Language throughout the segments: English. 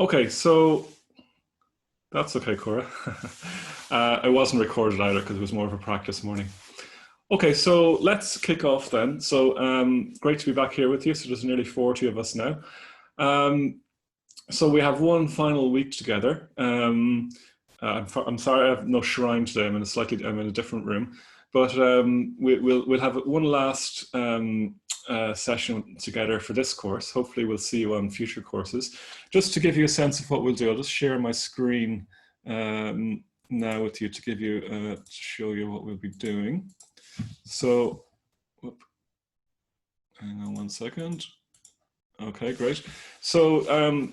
Okay, so that's okay, Cora. It wasn't recorded either because it was more of a practice morning. Okay, so let's kick off then. So great to be back here with you. So there's nearly 40 of us now. So we have one final week together. I'm sorry I have no shrine today. I'm in a different room, but we'll have one last session together for this course. Hopefully we'll see you on future courses. Just to give you a sense of what we'll do, I'll just share my screen now with you to give you to show you what we'll be doing. So, hang on one second. Okay, great. So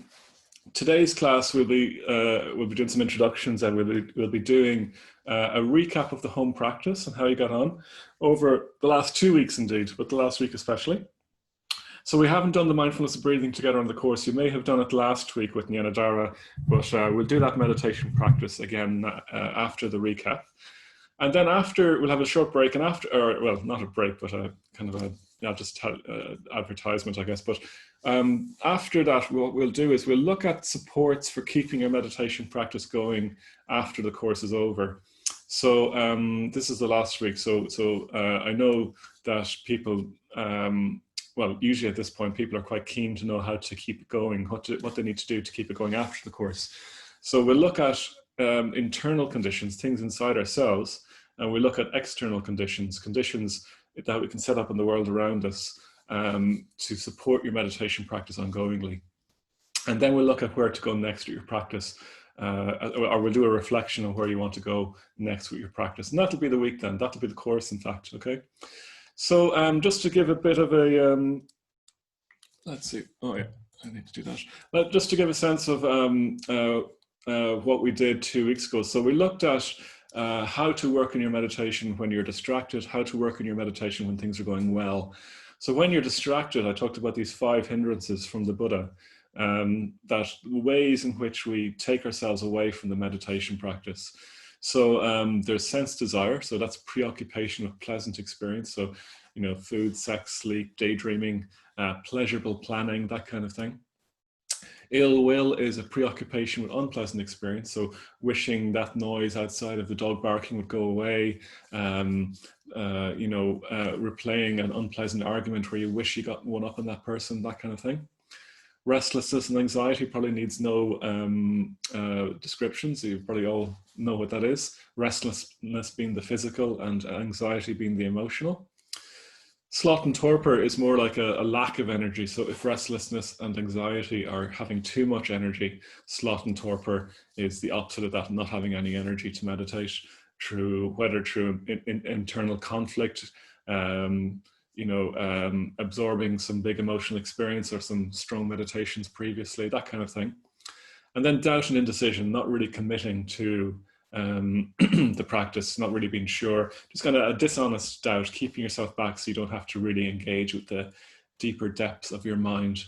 today's class we'll be doing some introductions, and we'll be doing a recap of the home practice and how you got on over the last 2 weeks, indeed, but the last week especially. So we haven't done the mindfulness of breathing together on the course. You may have done it last week with Nyanadara, but we'll do that meditation practice again after the recap. And then after, we'll have a short break, and after, or well, not a break, but a kind of advertisement, I guess. But after that, what we'll do is we'll look at supports for keeping your meditation practice going after the course is over. So this is the last week. So I know that people, well, usually at this point, people are quite keen to know how to keep it going, what they need to do to keep it going after the course. So we'll look at internal conditions, things inside ourselves, and we look at external conditions that we can set up in the world around us to support your meditation practice ongoingly. And then we'll look at where to go next with your practice, or we'll do a reflection on where you want to go next with your practice. And that'll be the week then, that'll be the course, in fact, okay? So just to give a bit of a, let's see, oh yeah, I need to do that. Just to give a sense of what we did 2 weeks ago. So we looked at how to work in your meditation when you're distracted, how to work in your meditation when things are going well. So when you're distracted, I talked about these 5 hindrances from the Buddha, that ways in which we take ourselves away from the meditation practice. So there's sense desire, so that's preoccupation with pleasant experience. So, you know, food, sex, sleep, daydreaming, pleasurable planning, that kind of thing. Ill will is a preoccupation with unpleasant experience, so wishing that noise outside of the dog barking would go away, replaying an unpleasant argument where you wish you got one up on that person, that kind of thing. Restlessness and anxiety probably needs no description, so you probably all know what that is. Restlessness being the physical and anxiety being the emotional. Sloth and torpor is more like a lack of energy. So if restlessness and anxiety are having too much energy, sloth and torpor is the opposite of that, not having any energy to meditate, whether through internal conflict, absorbing some big emotional experience or some strong meditations previously, that kind of thing. And then doubt and indecision, not really committing to the practice, not really being sure, just kind of a dishonest doubt, keeping yourself back so you don't have to really engage with the deeper depths of your mind.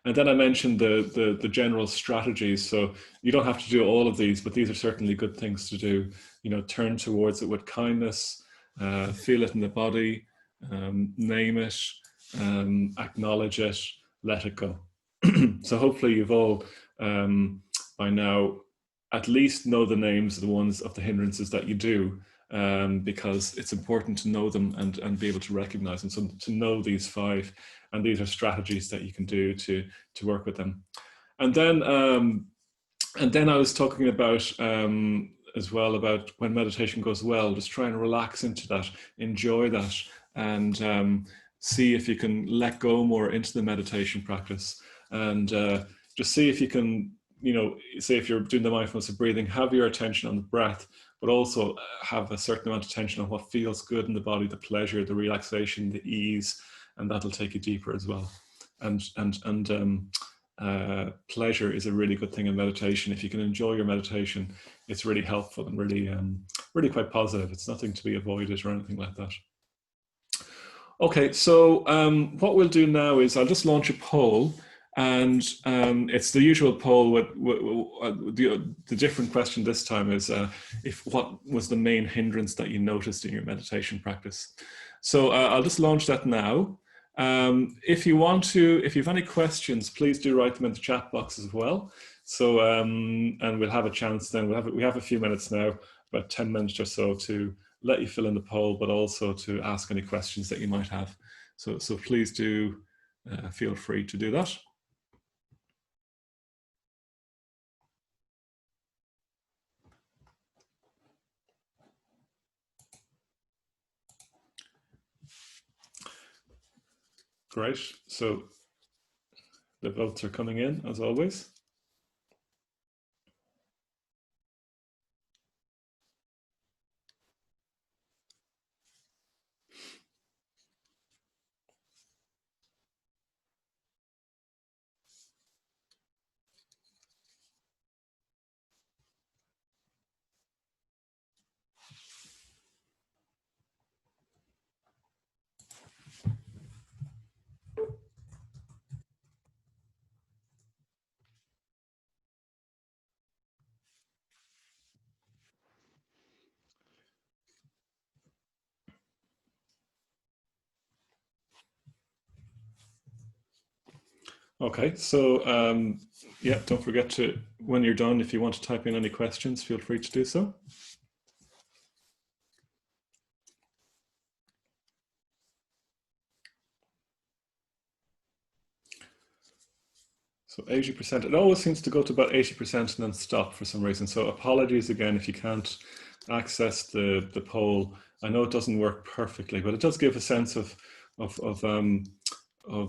And then I mentioned the general strategies. So you don't have to do all of these, but these are certainly good things to do. You know, turn towards it with kindness, feel it in the body, name it, acknowledge it, let it go. So hopefully you've all by now at least know the names of the ones of the hindrances that you do, because it's important to know them and be able to recognize them. So to know these 5, and these are strategies that you can do to work with them. And then I was talking about as well about when meditation goes well, just try and relax into that, enjoy that, and see if you can let go more into the meditation practice, and just see if you can, you know, say if you're doing the mindfulness of breathing, have your attention on the breath, but also have a certain amount of attention on what feels good in the body, the pleasure, the relaxation, the ease, and that'll take you deeper as well. And pleasure is a really good thing in meditation. If you can enjoy your meditation, it's really helpful and really quite positive. It's nothing to be avoided or anything like that. Okay, so what we'll do now is I'll just launch a poll. And it's the usual poll. The different question this time is what was the main hindrance that you noticed in your meditation practice? So I'll just launch that now. If you want to, if you have any questions, please do write them in the chat box as well. So, and we'll have a chance then. We have a few minutes now, about 10 minutes or so, to let you fill in the poll, but also to ask any questions that you might have. So please do feel free to do that. Great. So the votes are coming in as always. Okay, so yeah, don't forget to, when you're done, if you want to type in any questions, feel free to do so. So 80%, it always seems to go to about 80% and then stop for some reason. So apologies again if you can't access the poll. I know it doesn't work perfectly, but it does give a sense of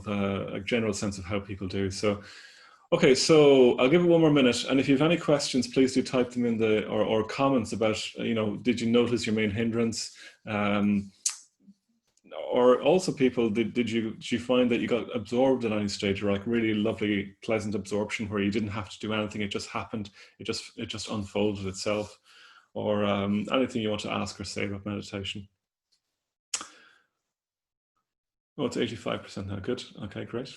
a general sense of how people do. So, okay, so I'll give it one more minute. And if you have any questions, please do type them in the, or comments about, did you notice your main hindrance? Or also people, did you find that you got absorbed at any stage, or like really lovely, pleasant absorption where you didn't have to do anything, it just happened, it just unfolded itself? Or anything you want to ask or say about meditation? Oh, it's 85% now, good. Okay, great.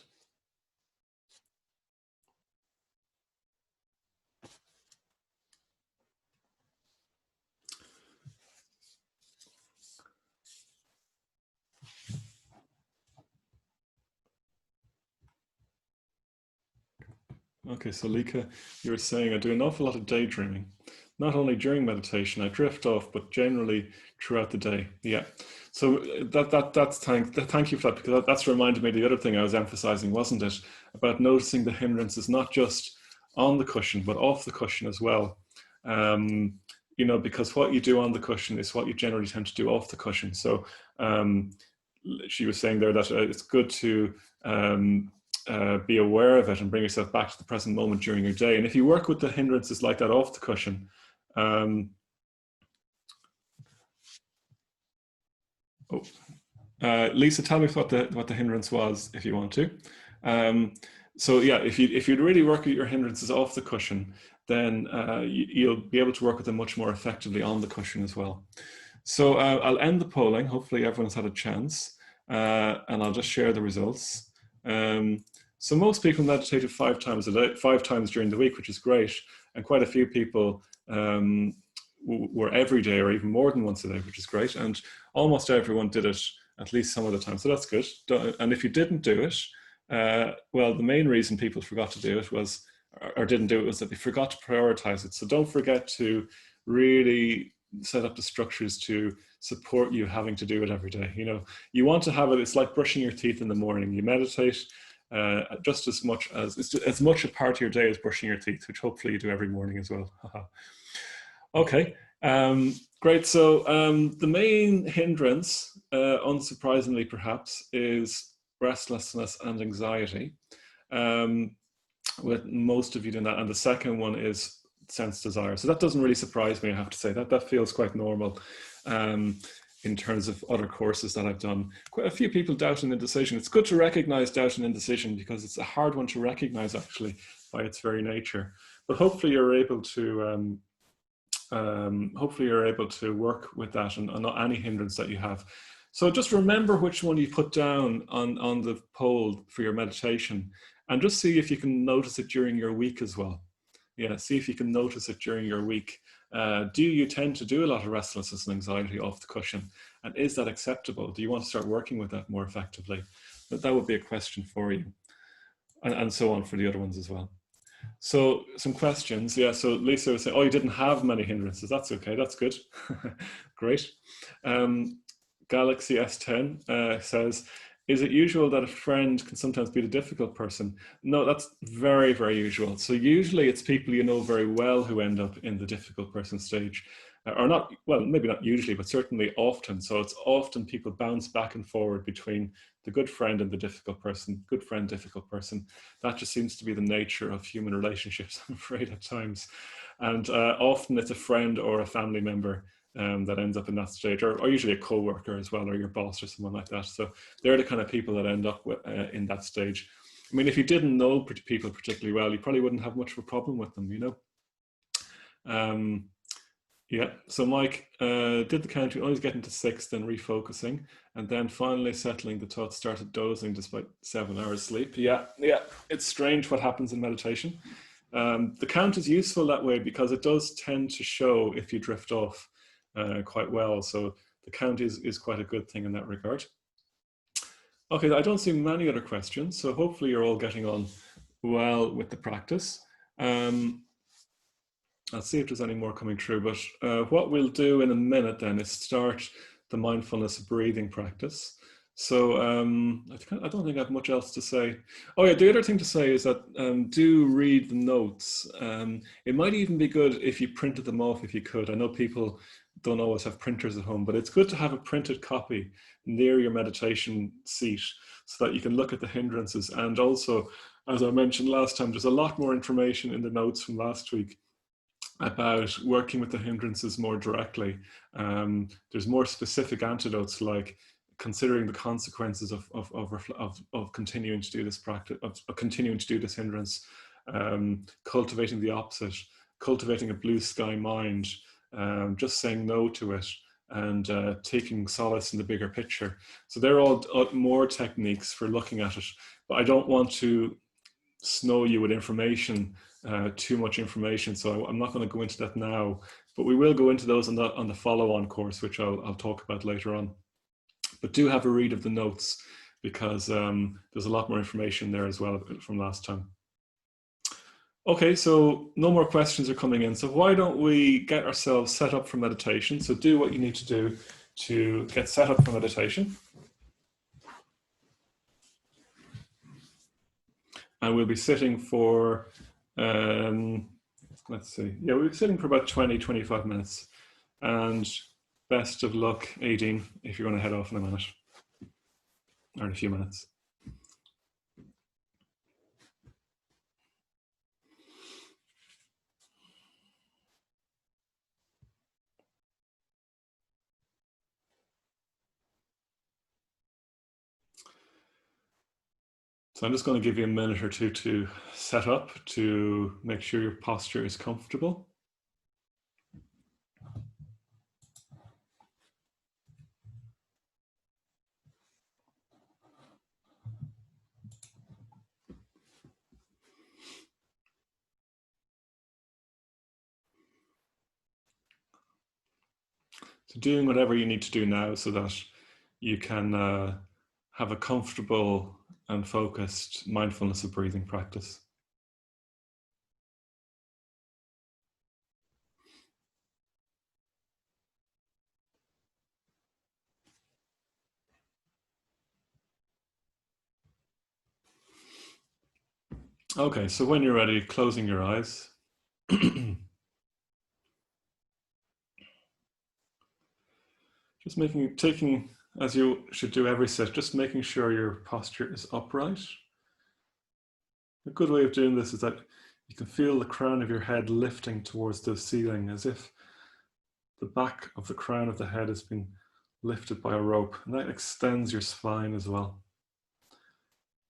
Okay, so Lika, you were saying I do an awful lot of daydreaming. Not only during meditation, I drift off, but generally throughout the day. Yeah. So thank you for that, because that's reminded me of the other thing I was emphasizing, wasn't it? About noticing the hindrances, not just on the cushion, but off the cushion as well. Because what you do on the cushion is what you generally tend to do off the cushion. So she was saying there that it's good to be aware of it and bring yourself back to the present moment during your day. And if you work with the hindrances like that off the cushion, Lisa, tell me what the hindrance was if you want to. So yeah, if you'd really work with your hindrances off the cushion, then you'll be able to work with them much more effectively on the cushion as well. So I'll end the polling. Hopefully everyone's had a chance, and I'll just share the results. So most people meditated 5 times a day, 5 times during the week, which is great. And quite a few people were every day or even more than once a day, which is great. And almost everyone did it at least some of the time. So that's good. And if you didn't do it, well, the main reason people forgot to do it was, or didn't do it, was that they forgot to prioritize it. So don't forget to really set up the structures to support you having to do it every day. You want to have it, it's like brushing your teeth in the morning. You meditate just as much a part of your day as brushing your teeth, which hopefully you do every morning as well. Okay, great. So the main hindrance, unsurprisingly perhaps, is restlessness and anxiety, with most of you doing that. And the second one is sense desire. So that doesn't really surprise me, I have to say. That feels quite normal in terms of other courses that I've done. Quite a few people doubt and indecision. It's good to recognize doubt and indecision, because it's a hard one to recognize actually by its very nature. But hopefully you're able to work with that and not any hindrance that you have. So just remember which one you put down on the poll for your meditation, and just see if you can notice it during your week as well. Yeah, see if you can notice it during your week. Do you tend to do a lot of restlessness and anxiety off the cushion? And is that acceptable? Do you want to start working with that more effectively? That would be a question for you, and so on for the other ones as well. So some questions. Yeah, so Lisa was saying, oh, you didn't have many hindrances. That's okay, that's good. Great. Galaxy S10 says, is it usual that a friend can sometimes be the difficult person? No, that's very, very usual. So usually it's people you know very well who end up in the difficult person stage. Or not, well, maybe not usually, but certainly often. So it's often people bounce back and forward between the good friend and the difficult person, good friend, difficult person. That just seems to be the nature of human relationships, I'm afraid, at times. And often it's a friend or a family member that ends up in that stage, or usually a co-worker as well, or your boss or someone like that. So they're the kind of people that end up with, in that stage. I mean, if you didn't know people particularly well, you probably wouldn't have much of a problem with them, you know. Yeah, so Mike did the counting, always getting to 6, then refocusing, and then finally settling the thoughts, started dozing despite 7 hours sleep. Yeah, it's strange what happens in meditation. The count is useful that way because it does tend to show if you drift off quite well. So the count is quite a good thing in that regard. Okay, I don't see many other questions, so hopefully you're all getting on well with the practice. I'll see if there's any more coming through, but what we'll do in a minute then is start the mindfulness breathing practice. So I don't think I have much else to say. Oh yeah, the other thing to say is that do read the notes. It might even be good if you printed them off if you could. I know people don't always have printers at home, but it's good to have a printed copy near your meditation seat so that you can look at the hindrances. And also, as I mentioned last time, there's a lot more information in the notes from last week about working with the hindrances more directly. There's more specific antidotes like considering the consequences of continuing to do this practice, of continuing to do this hindrance, cultivating the opposite, cultivating a blue sky mind, just saying no to it, and taking solace in the bigger picture. So they're all more techniques for looking at it, but I don't want to snow you with information, too much information, so I'm not going to go into that now, but we will go into those on the follow-on course, which I'll talk about later on. But do have a read of the notes because there's a lot more information there as well from last time. Okay, so no more questions are coming in, so why don't we get ourselves set up for meditation? So do what you need to do to get set up for meditation. And we'll be sitting for, let's see, yeah, we'll be sitting for about 20-25 minutes. And best of luck, Aideen, if you're going to head off in a minute, or in a few minutes. So I'm just going to give you a minute or two to set up, to make sure your posture is comfortable. So doing whatever you need to do now so that you can have a comfortable and focused mindfulness of breathing practice. Okay, so when you're ready, closing your eyes. Just taking, as you should do every sit, just making sure your posture is upright. A good way of doing this is that you can feel the crown of your head lifting towards the ceiling as if the back of the crown of the head has been lifted by a rope, and that extends your spine as well.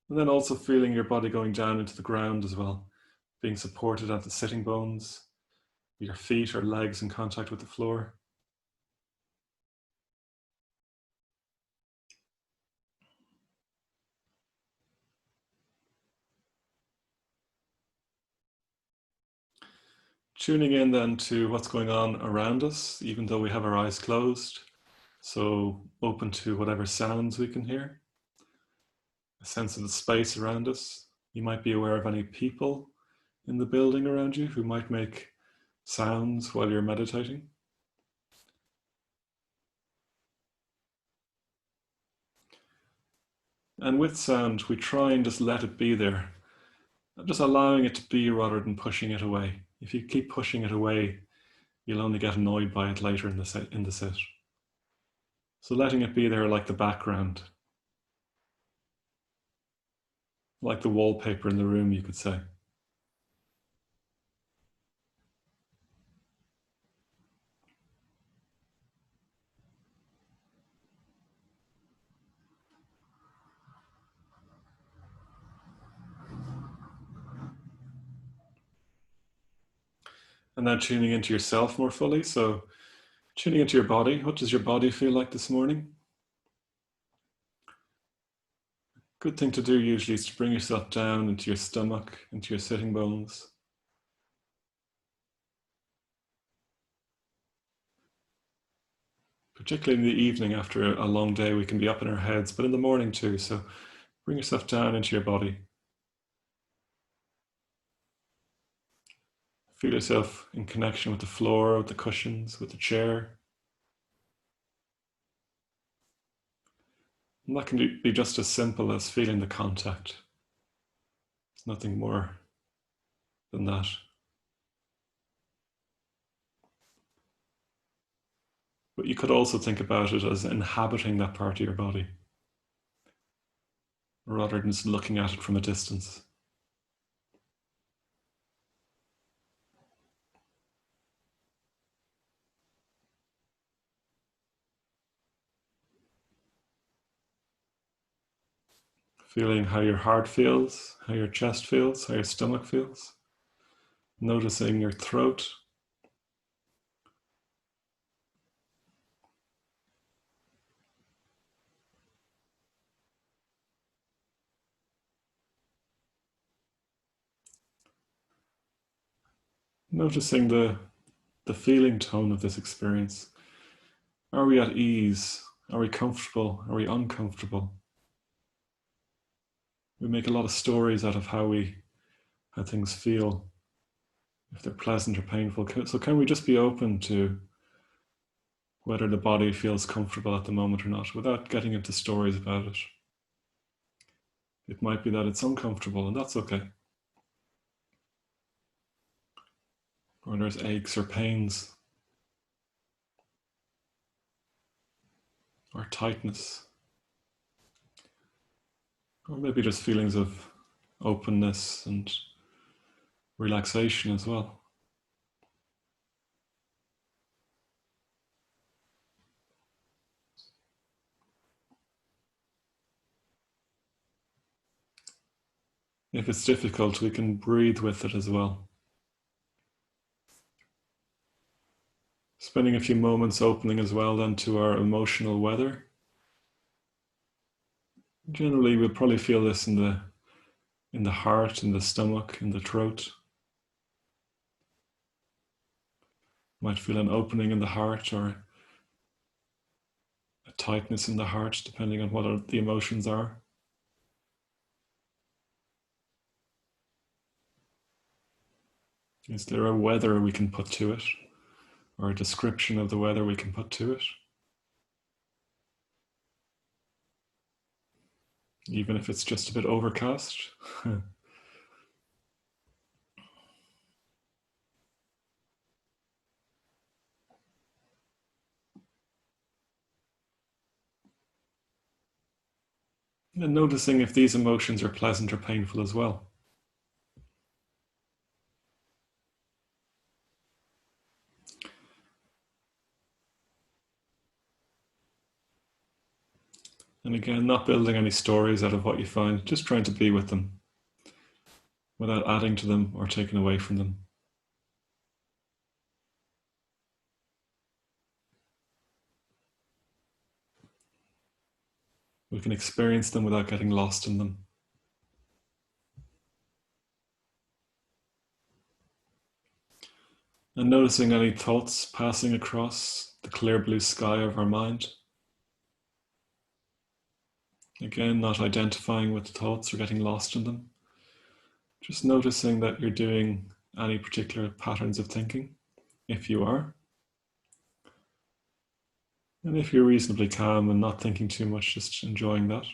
And then also feeling your body going down into the ground as well, being supported at the sitting bones, your feet or legs in contact with the floor. Tuning in then to what's going on around us, even though we have our eyes closed. So open to whatever sounds we can hear, a sense of the space around us. You might be aware of any people in the building around you who might make sounds while you're meditating. And with sound, we try and just let it be there, just allowing it to be rather than pushing it away. If you keep pushing it away, you'll only get annoyed by it later in the sit. So letting it be there like the background, like the wallpaper in the room, you could say. And now tuning into yourself more fully. So tuning into your body. What does your body feel like this morning? Good thing to do usually is to bring yourself down into your stomach, into your sitting bones. Particularly in the evening after a long day, we can be up in our heads, but in the morning too. So bring yourself down into your body. Feel yourself in connection with the floor, with the cushions, with the chair. And that can be just as simple as feeling the contact. It's nothing more than that. But you could also think about it as inhabiting that part of your body, rather than just looking at it from a distance. Feeling how your heart feels, how your chest feels, how your stomach feels. Noticing your throat. Noticing the feeling tone of this experience. Are we at ease? Are we comfortable? Are we uncomfortable? We make a lot of stories out of how things feel, if they're pleasant or painful. So can we just be open to whether the body feels comfortable at the moment or not, without getting into stories about it? It might be that it's uncomfortable, and that's okay. Or there's aches or pains, or tightness, or maybe just feelings of openness and relaxation as well. If it's difficult, we can breathe with it as well. Spending a few moments opening as well then to our emotional weather. Generally, we'll probably feel this in the heart, in the stomach, in the throat. Might feel an opening in the heart or a tightness in the heart, depending on what the emotions are. Is there a weather we can put to it, or a description of the weather we can put to it? Even if it's just a bit overcast. And noticing if these emotions are pleasant or painful as well. And again, not building any stories out of what you find, just trying to be with them without adding to them or taking away from them. We can experience them without getting lost in them. And noticing any thoughts passing across the clear blue sky of our mind. Again, not identifying with the thoughts or getting lost in them. Just noticing that you're doing any particular patterns of thinking, if you are. And if you're reasonably calm and not thinking too much, just enjoying that.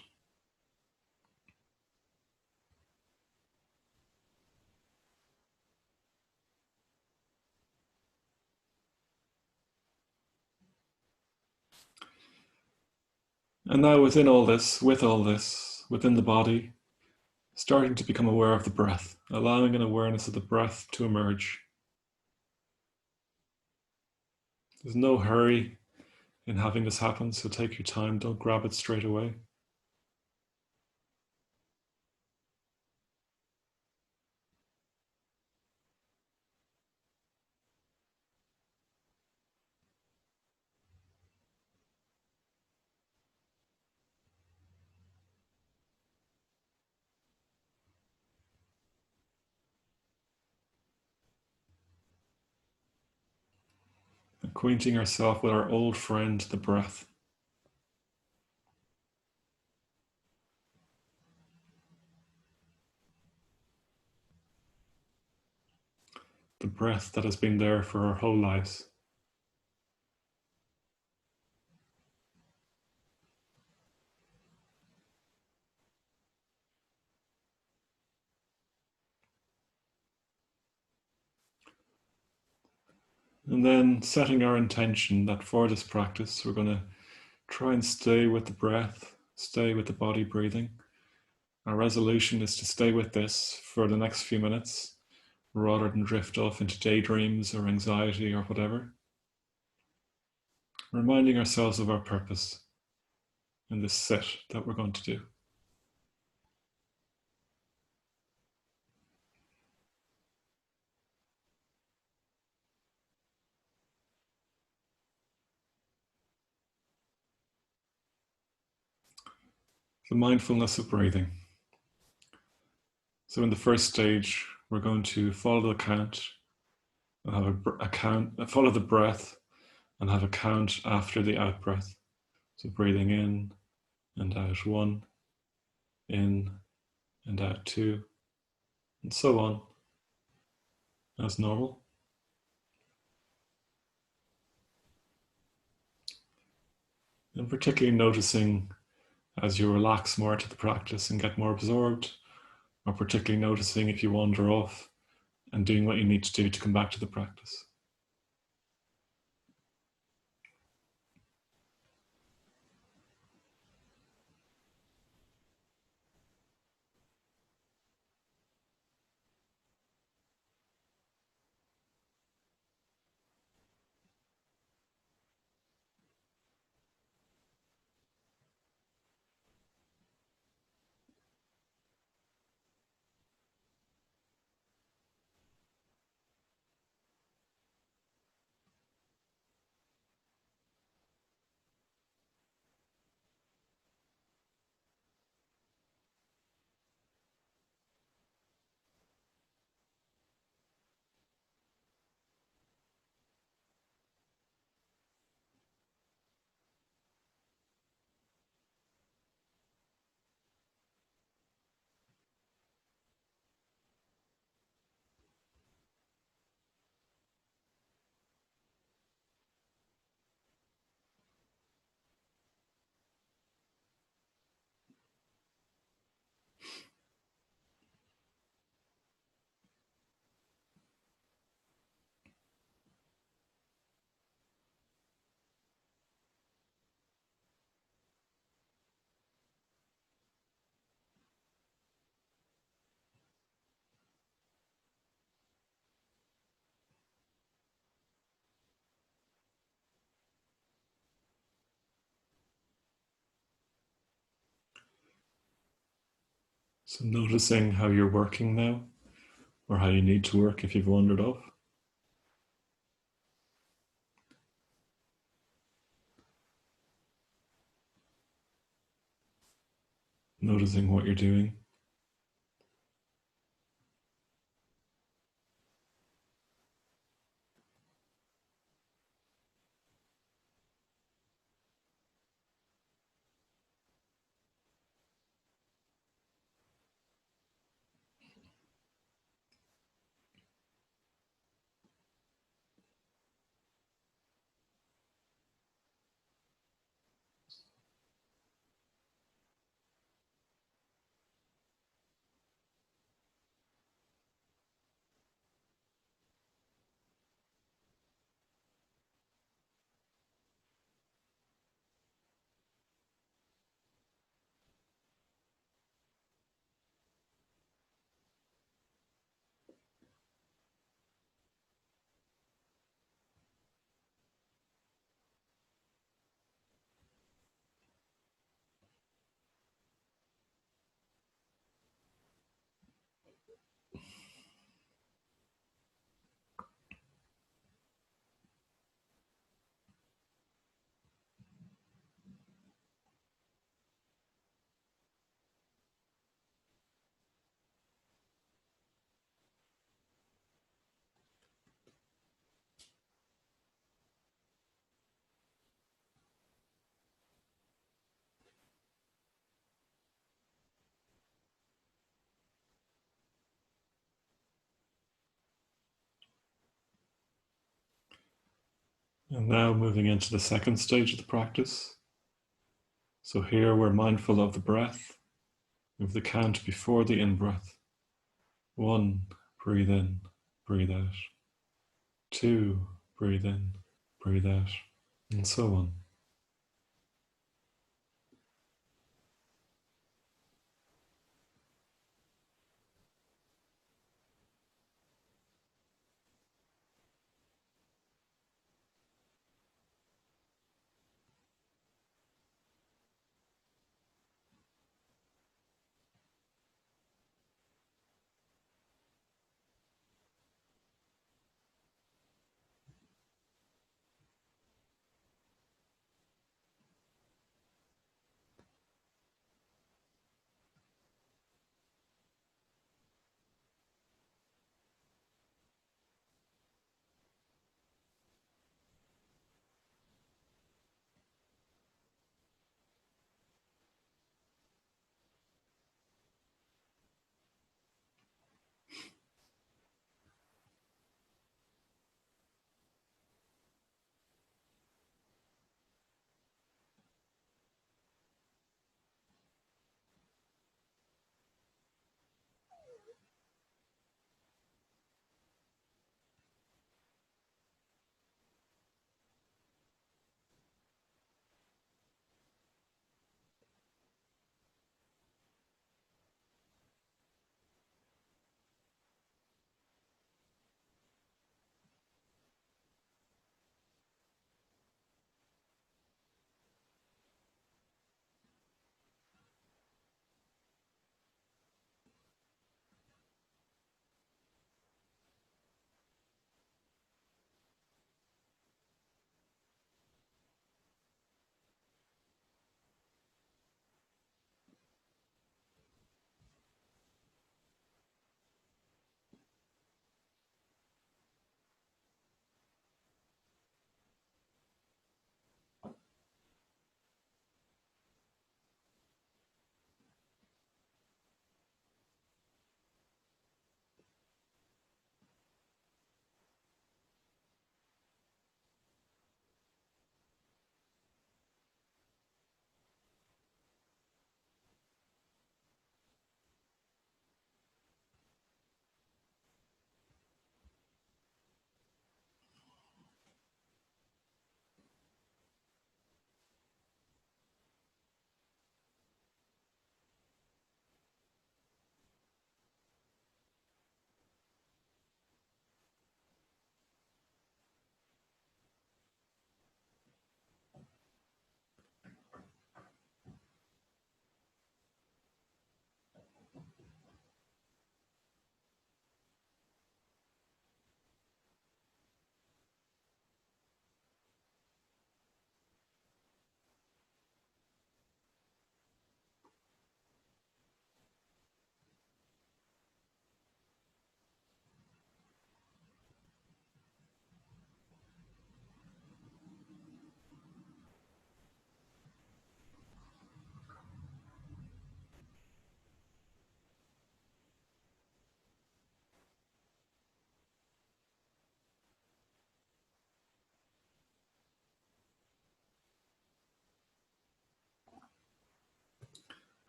And now within all this, with all this, within the body, starting to become aware of the breath, allowing an awareness of the breath to emerge. There's no hurry in having this happen, so take your time, don't grab it straight away. Acquainting ourselves with our old friend, the breath. The breath that has been there for our whole lives. And then setting our intention that for this practice, we're going to try and stay with the breath, stay with the body breathing. Our resolution is to stay with this for the next few minutes, rather than drift off into daydreams or anxiety or whatever. Reminding ourselves of our purpose in this sit that we're going to do. The mindfulness of breathing. So in the first stage, we're going to follow the count and have a count, follow the breath and have a count after the out breath. So breathing in and out 1, in and out 2, and so on, as normal. And particularly noticing as you relax more to the practice and get more absorbed, or particularly noticing if you wander off and doing what you need to do to come back to the practice. So noticing how you're working now, or how you need to work if you've wandered off. Noticing what you're doing. And now moving into the second stage of the practice. So here we're mindful of the breath, of the count before the in-breath. 1, breathe in, breathe out. 2, breathe in, breathe out, and so on.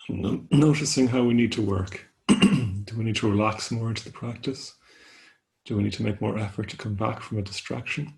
Noticing how we need to work. Do we need to relax more into the practice? Do we need to make more effort to come back from a distraction?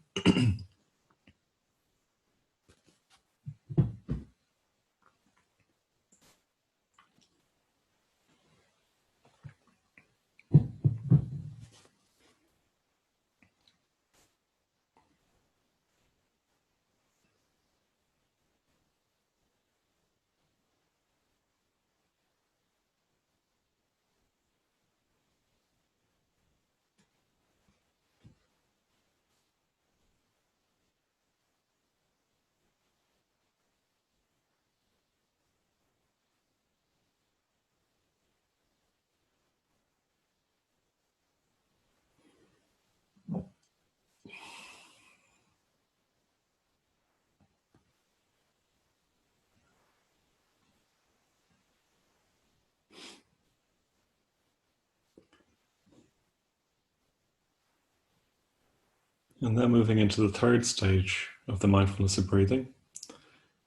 And then moving into the third stage of the mindfulness of breathing,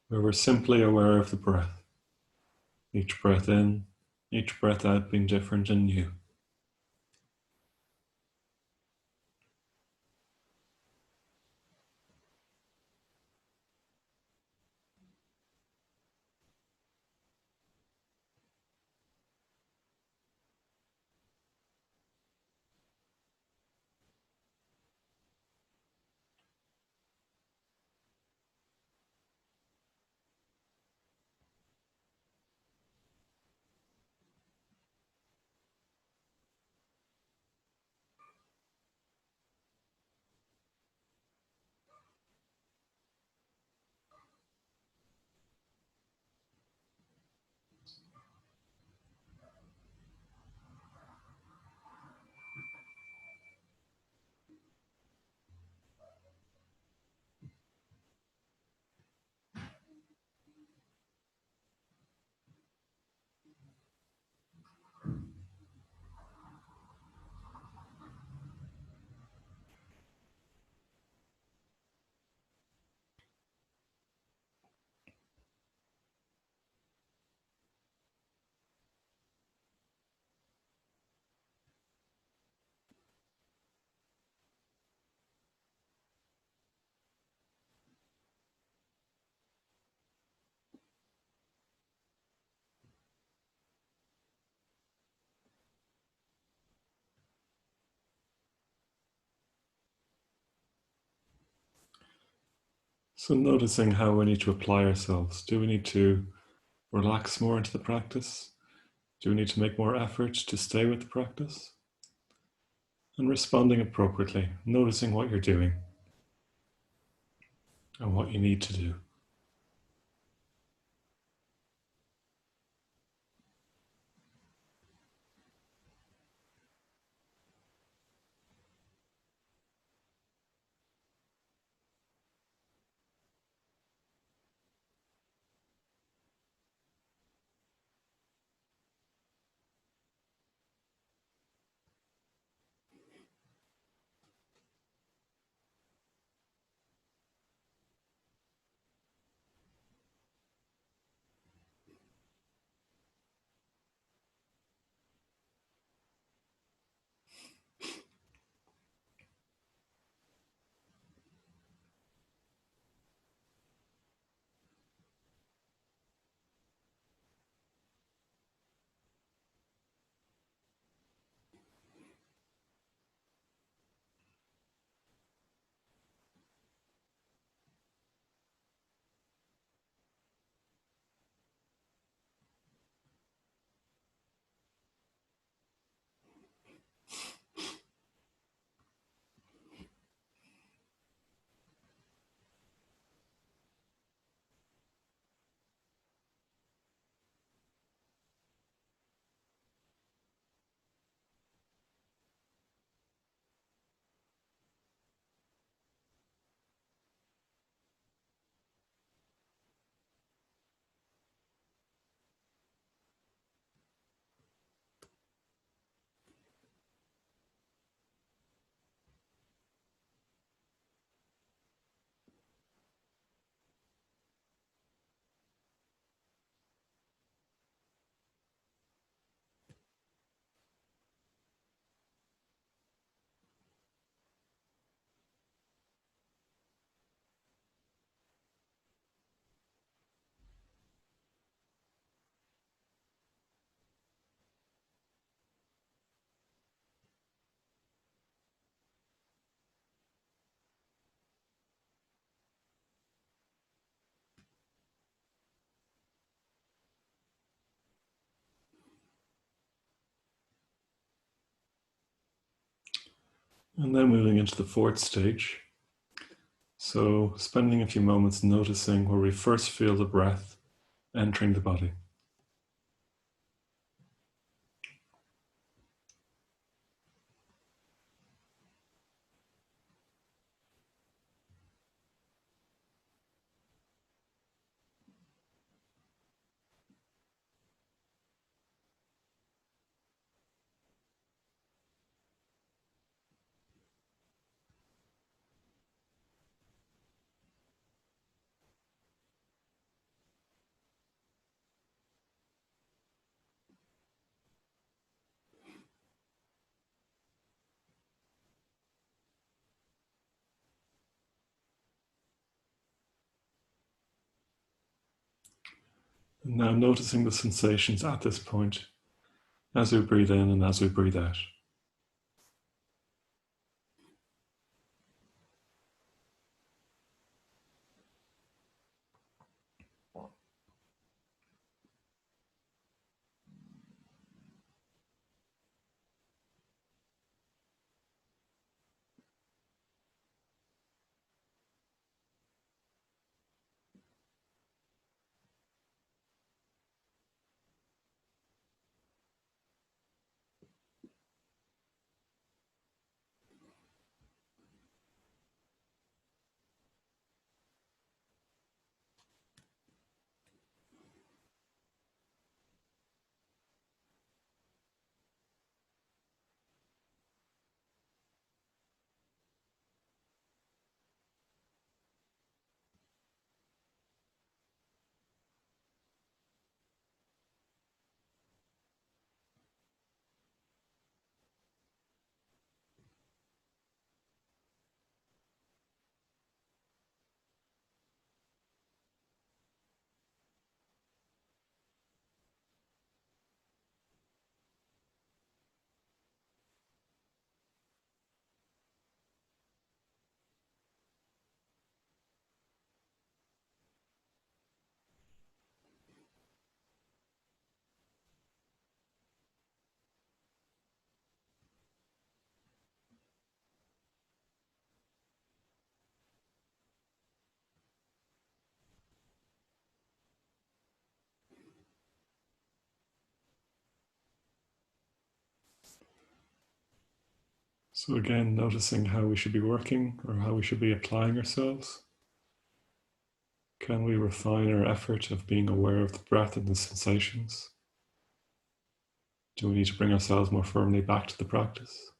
where we're simply aware of the breath. Each breath in, each breath out being different and new. So noticing how we need to apply ourselves. Do we need to relax more into the practice? Do we need to make more effort to stay with the practice? And responding appropriately, noticing what you're doing and what you need to do. And then moving into the fourth stage. So spending a few moments noticing where we first feel the breath entering the body. And now noticing the sensations at this point as we breathe in and as we breathe out. So again, noticing how we should be working or how we should be applying ourselves. Can we refine our effort of being aware of the breath and the sensations? Do we need to bring ourselves more firmly back to the practice?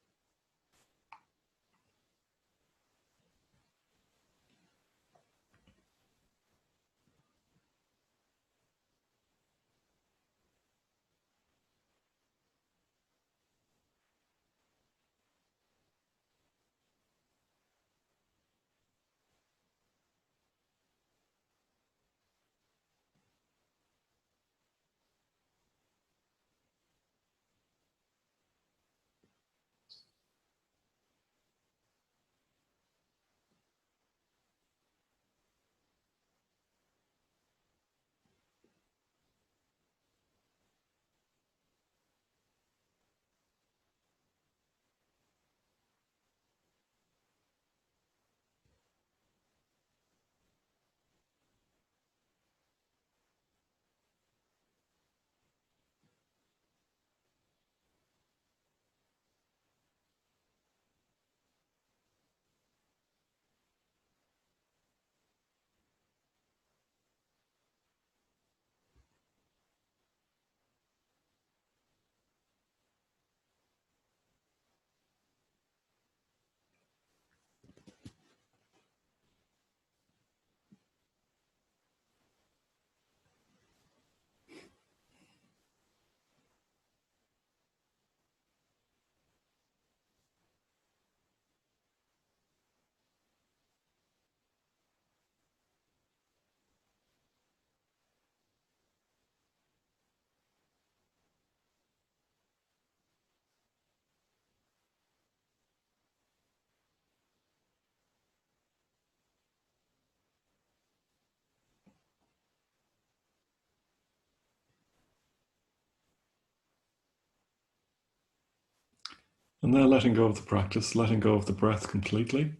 And now letting go of the practice, letting go of the breath completely.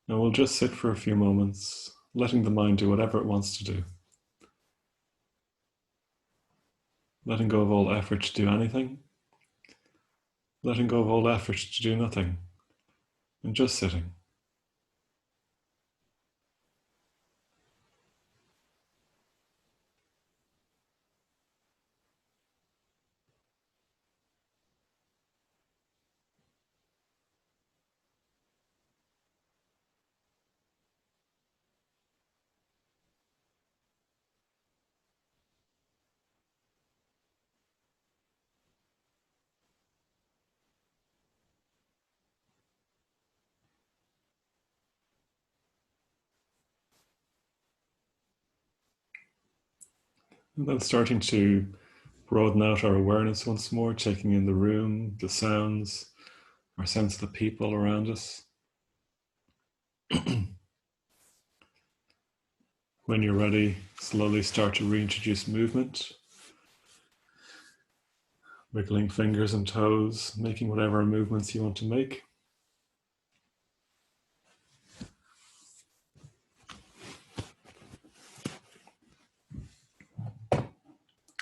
And we'll just sit for a few moments, letting the mind do whatever it wants to do. Letting go of all effort to do anything. Letting go of all effort to do nothing. And just sitting. And then starting to broaden out our awareness once more, taking in the room, the sounds, our sense of the people around us. When you're ready, slowly start to reintroduce movement, wiggling fingers and toes, making whatever movements you want to make.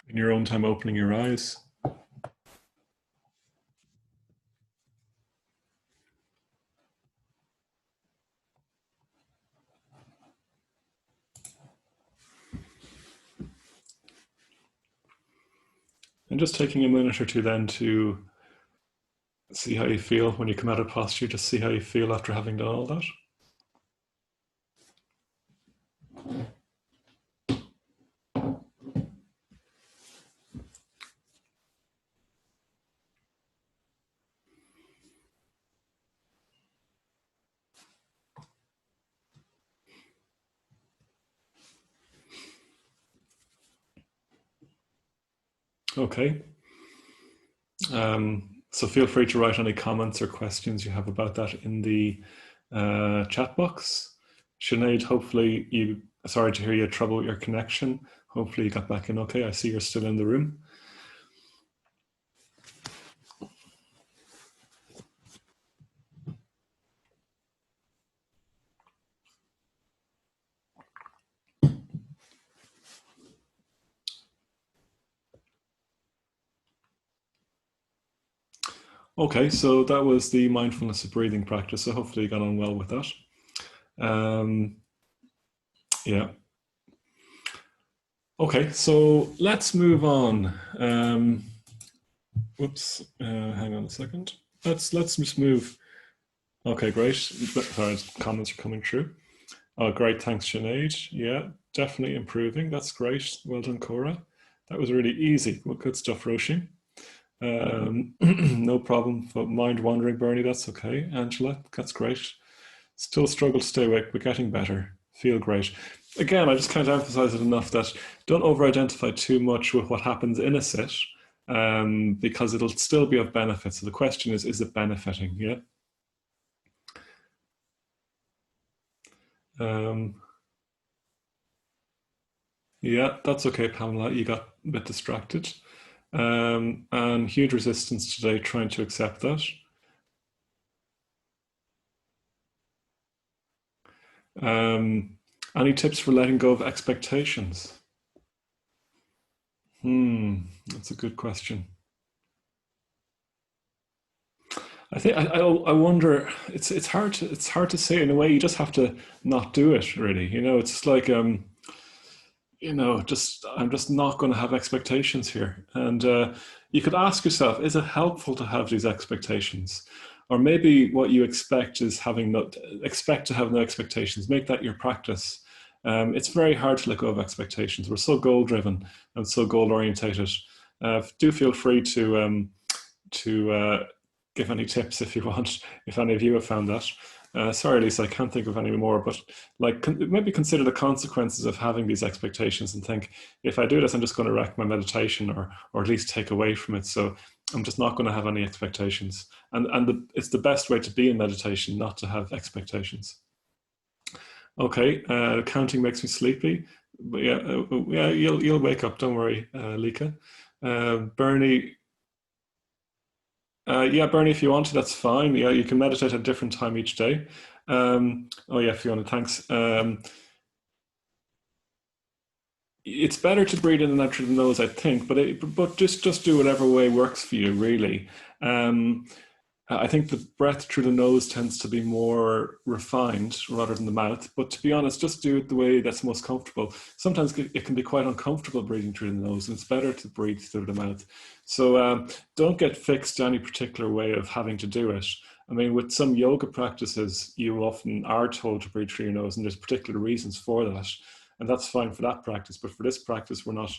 In your own time, opening your eyes. And just taking a minute or two then to see how you feel when you come out of posture, just see how you feel after having done all that. Okay. So feel free to write any comments or questions you have about that in the chat box. Sinead, hopefully sorry to hear you had trouble with your connection. Hopefully you got back in okay. I see you're still in the room. Okay, so that was the mindfulness of breathing practice. So hopefully you got on well with that. Yeah. Okay, so let's move on. Whoops, hang on a second. Let's just move. Okay, great. Sorry, comments are coming through. Oh, great. Thanks, Sinead. Yeah, definitely improving. That's great. Well done, Cora. That was really easy. Well, good stuff, Roisin. No problem. But mind wandering, Bernie, that's okay. Angela, that's great. Still struggle to stay awake, but getting better. Feel great. Again, I just can't emphasize it enough that don't over-identify too much with what happens in a sit, because it'll still be of benefit. So the question is it benefiting? Yeah. Yeah, that's okay, Pamela. You got a bit distracted. And huge resistance today trying to accept that. Any tips for letting go of expectations? That's a good question. I think I wonder. It's hard to say in a way. You just have to not do it. Really, it's just like I'm just not going to have expectations here. And you could ask yourself, is it helpful to have these expectations? Or maybe what you expect is expect to have no expectations. Make that your practice. It's very hard to let go of expectations. We're so goal driven and so goal orientated. Do feel free to give any tips if you want, if any of you have found that. Sorry, Lisa, I can't think of any more, but maybe consider the consequences of having these expectations and think, if I do this, I'm just going to wreck my meditation or at least take away from it. So I'm just not going to have any expectations. And it's the best way to be in meditation, not to have expectations. Okay, counting makes me sleepy. But yeah, you'll wake up, don't worry, Lika. Bernie, yeah, Bernie, if you want to, that's fine. Yeah, you can meditate at a different time each day. Oh yeah, Fiona, thanks. It's better to breathe in and out through the nose, I think, but just do whatever way works for you, really. I think the breath through the nose tends to be more refined rather than the mouth. But to be honest, just do it the way that's most comfortable. Sometimes it can be quite uncomfortable breathing through the nose, and it's better to breathe through the mouth. So don't get fixed to any particular way of having to do it. I mean, with some yoga practices, you often are told to breathe through your nose, and there's particular reasons for that. And that's fine for that practice. But for this practice, we're not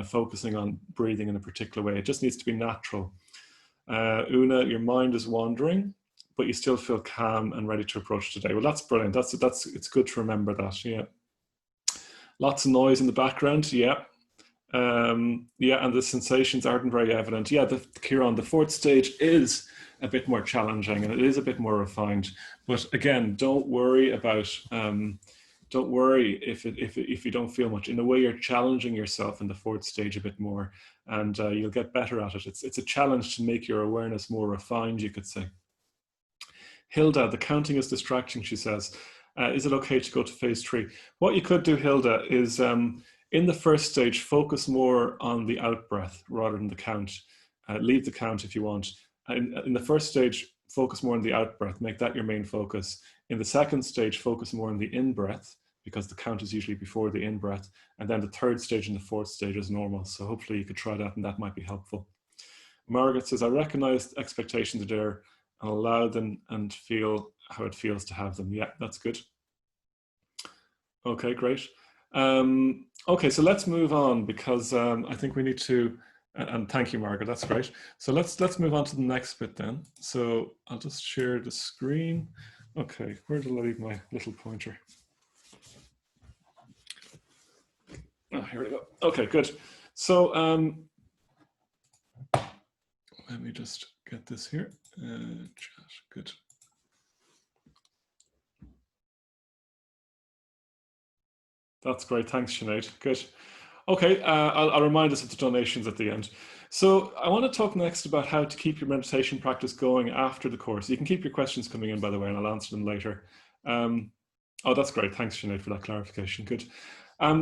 focusing on breathing in a particular way. It just needs to be natural. Una, your mind is wandering, but you still feel calm and ready to approach today. Well, that's brilliant. It's good to remember that. Yeah. Lots of noise in the background. Yeah. Yeah, and the sensations aren't very evident. Yeah, Kieran, the fourth stage is a bit more challenging and it is a bit more refined. But again, don't worry about, don't worry if you don't feel much. In a way, you're challenging yourself in the fourth stage a bit more, and you'll get better at it. It's a challenge to make your awareness more refined, you could say. Hilda, the counting is distracting, she says. Is it okay to go to phase 3? What you could do, Hilda, is in the first stage, focus more on the out breath rather than the count. Leave the count if you want. In the first stage, focus more on the out breath. Make that your main focus. In the second stage, focus more on the in breath, because the count is usually before the in breath. And then the third stage and the fourth stage is normal. So hopefully you could try that and that might be helpful. Margaret says, I recognize expectations are there and allow them and feel how it feels to have them. Yeah, that's good. Okay, great. Okay, so let's move on, because I think we need to, and thank you, Margaret, that's great. So let's move on to the next bit then. So I'll just share the screen. Okay, where did I leave my little pointer? Oh, here we go. Okay, good. So let me just get this here. Chat, good. That's great. Thanks, Sinead. Good. Okay, I'll remind us of the donations at the end. So I want to talk next about how to keep your meditation practice going after the course. You can keep your questions coming in, by the way, and I'll answer them later. Oh, that's great. Thanks, Sinead, for that clarification. Good.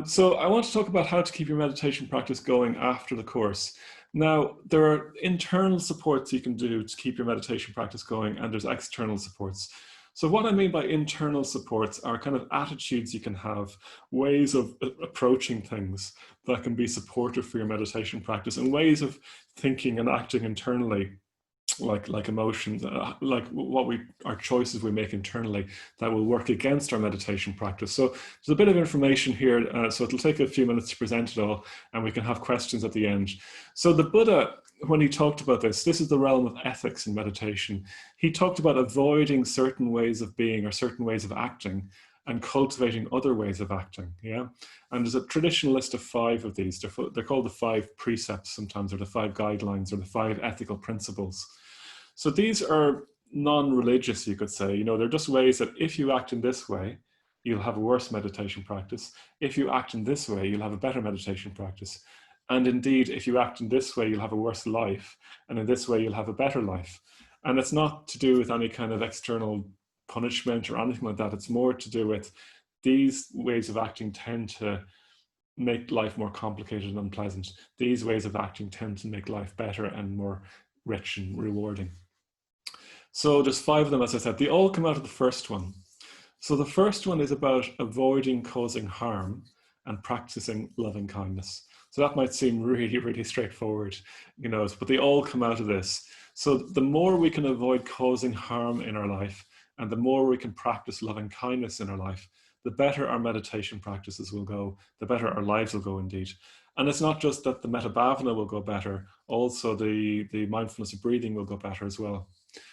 So I want to talk about how to keep your meditation practice going after the course. Now, there are internal supports you can do to keep your meditation practice going, and there's external supports. So what I mean by internal supports are kind of attitudes you can have, ways of approaching things that can be supportive for your meditation practice, and ways of thinking and acting internally, like emotions, like our choices we make internally that will work against our meditation practice. So there's a bit of information here, so it'll take a few minutes to present it all, and we can have questions at the end. So the Buddha, when he talked about this is the realm of ethics in meditation. He talked about avoiding certain ways of being or certain ways of acting and cultivating other ways of acting, yeah? And there's a traditional list of 5 of these. They're called the 5 precepts sometimes, or the 5 guidelines, or the 5 ethical principles. So these are non-religious, you could say. You know, they're just ways that if you act in this way, you'll have a worse meditation practice. If you act in this way, you'll have a better meditation practice. And indeed, if you act in this way, you'll have a worse life. And in this way, you'll have a better life. And it's not to do with any kind of external punishment or anything like that. It's more to do with these ways of acting tend to make life more complicated and unpleasant. These ways of acting tend to make life better and more rich and rewarding. So there's 5 of them, as I said. They all come out of the first one. So the first one is about avoiding causing harm and practicing loving kindness. So that might seem really, really straightforward, you know, but they all come out of this. So the more we can avoid causing harm in our life, and the more we can practice loving kindness in our life, the better our meditation practices will go, the better our lives will go indeed. And it's not just that the metta bhavana will go better, also the mindfulness of breathing will go better as well.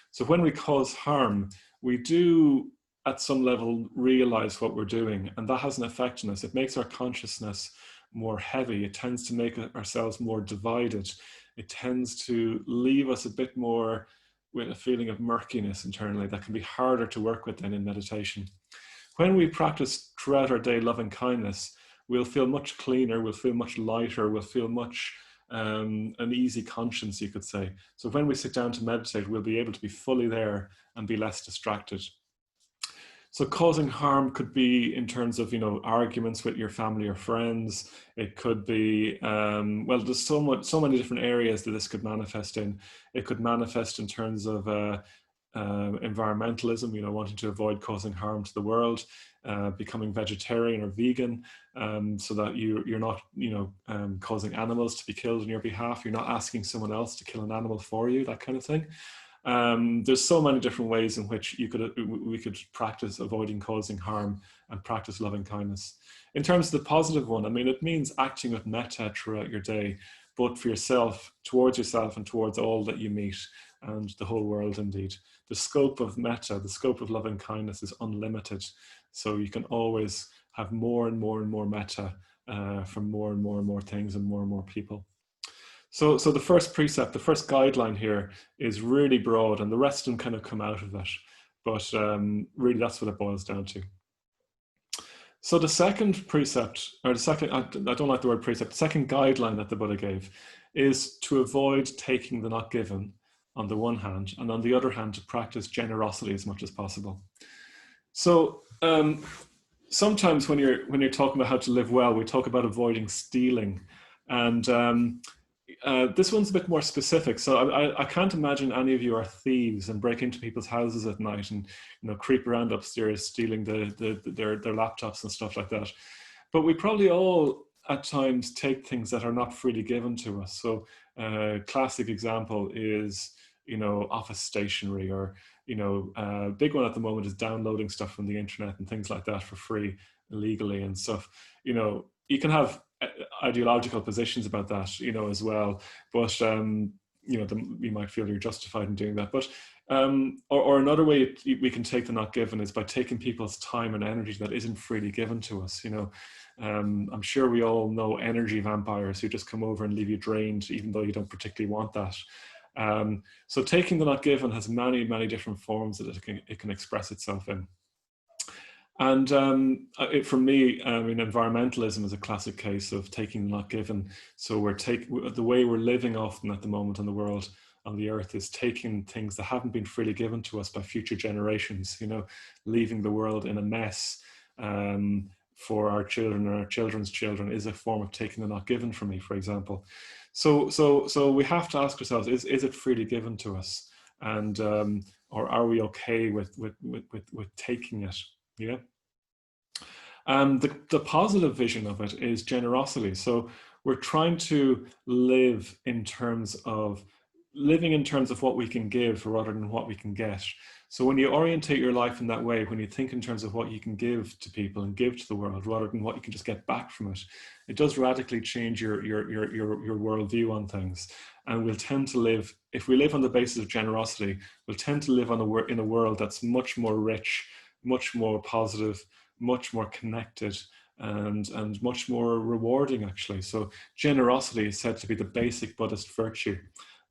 So when we cause harm, we do at some level realize what we're doing, and that has an effect on us. It makes our consciousness more heavy. It tends to make ourselves more divided. It tends to leave us a bit more with a feeling of murkiness internally that can be harder to work with than in meditation. When we practice throughout our day loving kindness, we'll feel much cleaner, we'll feel much lighter, we'll feel much an easy conscience, you could say. So when we sit down to meditate, we'll be able to be fully there and be less distracted. So causing harm could be in terms of, you know, arguments with your family or friends. It could be, well, there's so many different areas that this could manifest in. It could manifest in terms of environmentalism, you know, wanting to avoid causing harm to the world, becoming vegetarian or vegan, so that you're not, you know, causing animals to be killed on your behalf. You're not asking someone else to kill an animal for you, that kind of thing. There's so many different ways in which we could practice avoiding causing harm and practice loving kindness. In terms of the positive one, I mean, it means acting with metta throughout your day, both for yourself, towards yourself, and towards all that you meet, and the whole world indeed. The scope of metta, the scope of loving kindness is unlimited. So you can always have more and more and more metta from more and more and more things and more people. So the first precept, the first guideline here is really broad, and the rest of them kind of come out of it. But really, that's what it boils down to. So the second precept, or the second, I don't like the word precept, the second guideline that the Buddha gave is to avoid taking the not given on the one hand, and on the other hand, to practice generosity as much as possible. So sometimes when you're talking about how to live well, we talk about avoiding stealing. And this one's a bit more specific. So I can't imagine any of you are thieves and break into people's houses at night and creep around upstairs stealing their laptops and stuff like that. But we probably all at times take things that are not freely given to us. So classic example is office stationery, or a big one at the moment is downloading stuff from the internet and things like that for free illegally and stuff. You can have ideological positions about that, as well, but you might feel you're justified in doing that. But or another way we can take the not given is by taking people's time and energy that isn't freely given to us. I'm sure we all know energy vampires who just come over and leave you drained, even though you don't particularly want that. So taking the not given has many different forms that it can express itself in. And for me, environmentalism is a classic case of taking the not given. So the way we're living often at the moment in the world, on the earth, is taking things that haven't been freely given to us by future generations, leaving the world in a mess for our children and our children's children is a form of taking the not given from me, for example. So we have to ask ourselves, is it freely given to us? And or are we okay with taking it? Yeah. The positive vision of it is generosity. So we're trying to live in terms of what we can give rather than what we can get. So when you orientate your life in that way, when you think in terms of what you can give to people and give to the world rather than what you can just get back from it, it does radically change your worldview on things. And we'll tend to live, if we live on the basis of generosity, we'll tend to live in a world that's much more rich, much more positive, much more connected, and much more rewarding, actually. So generosity is said to be the basic Buddhist virtue.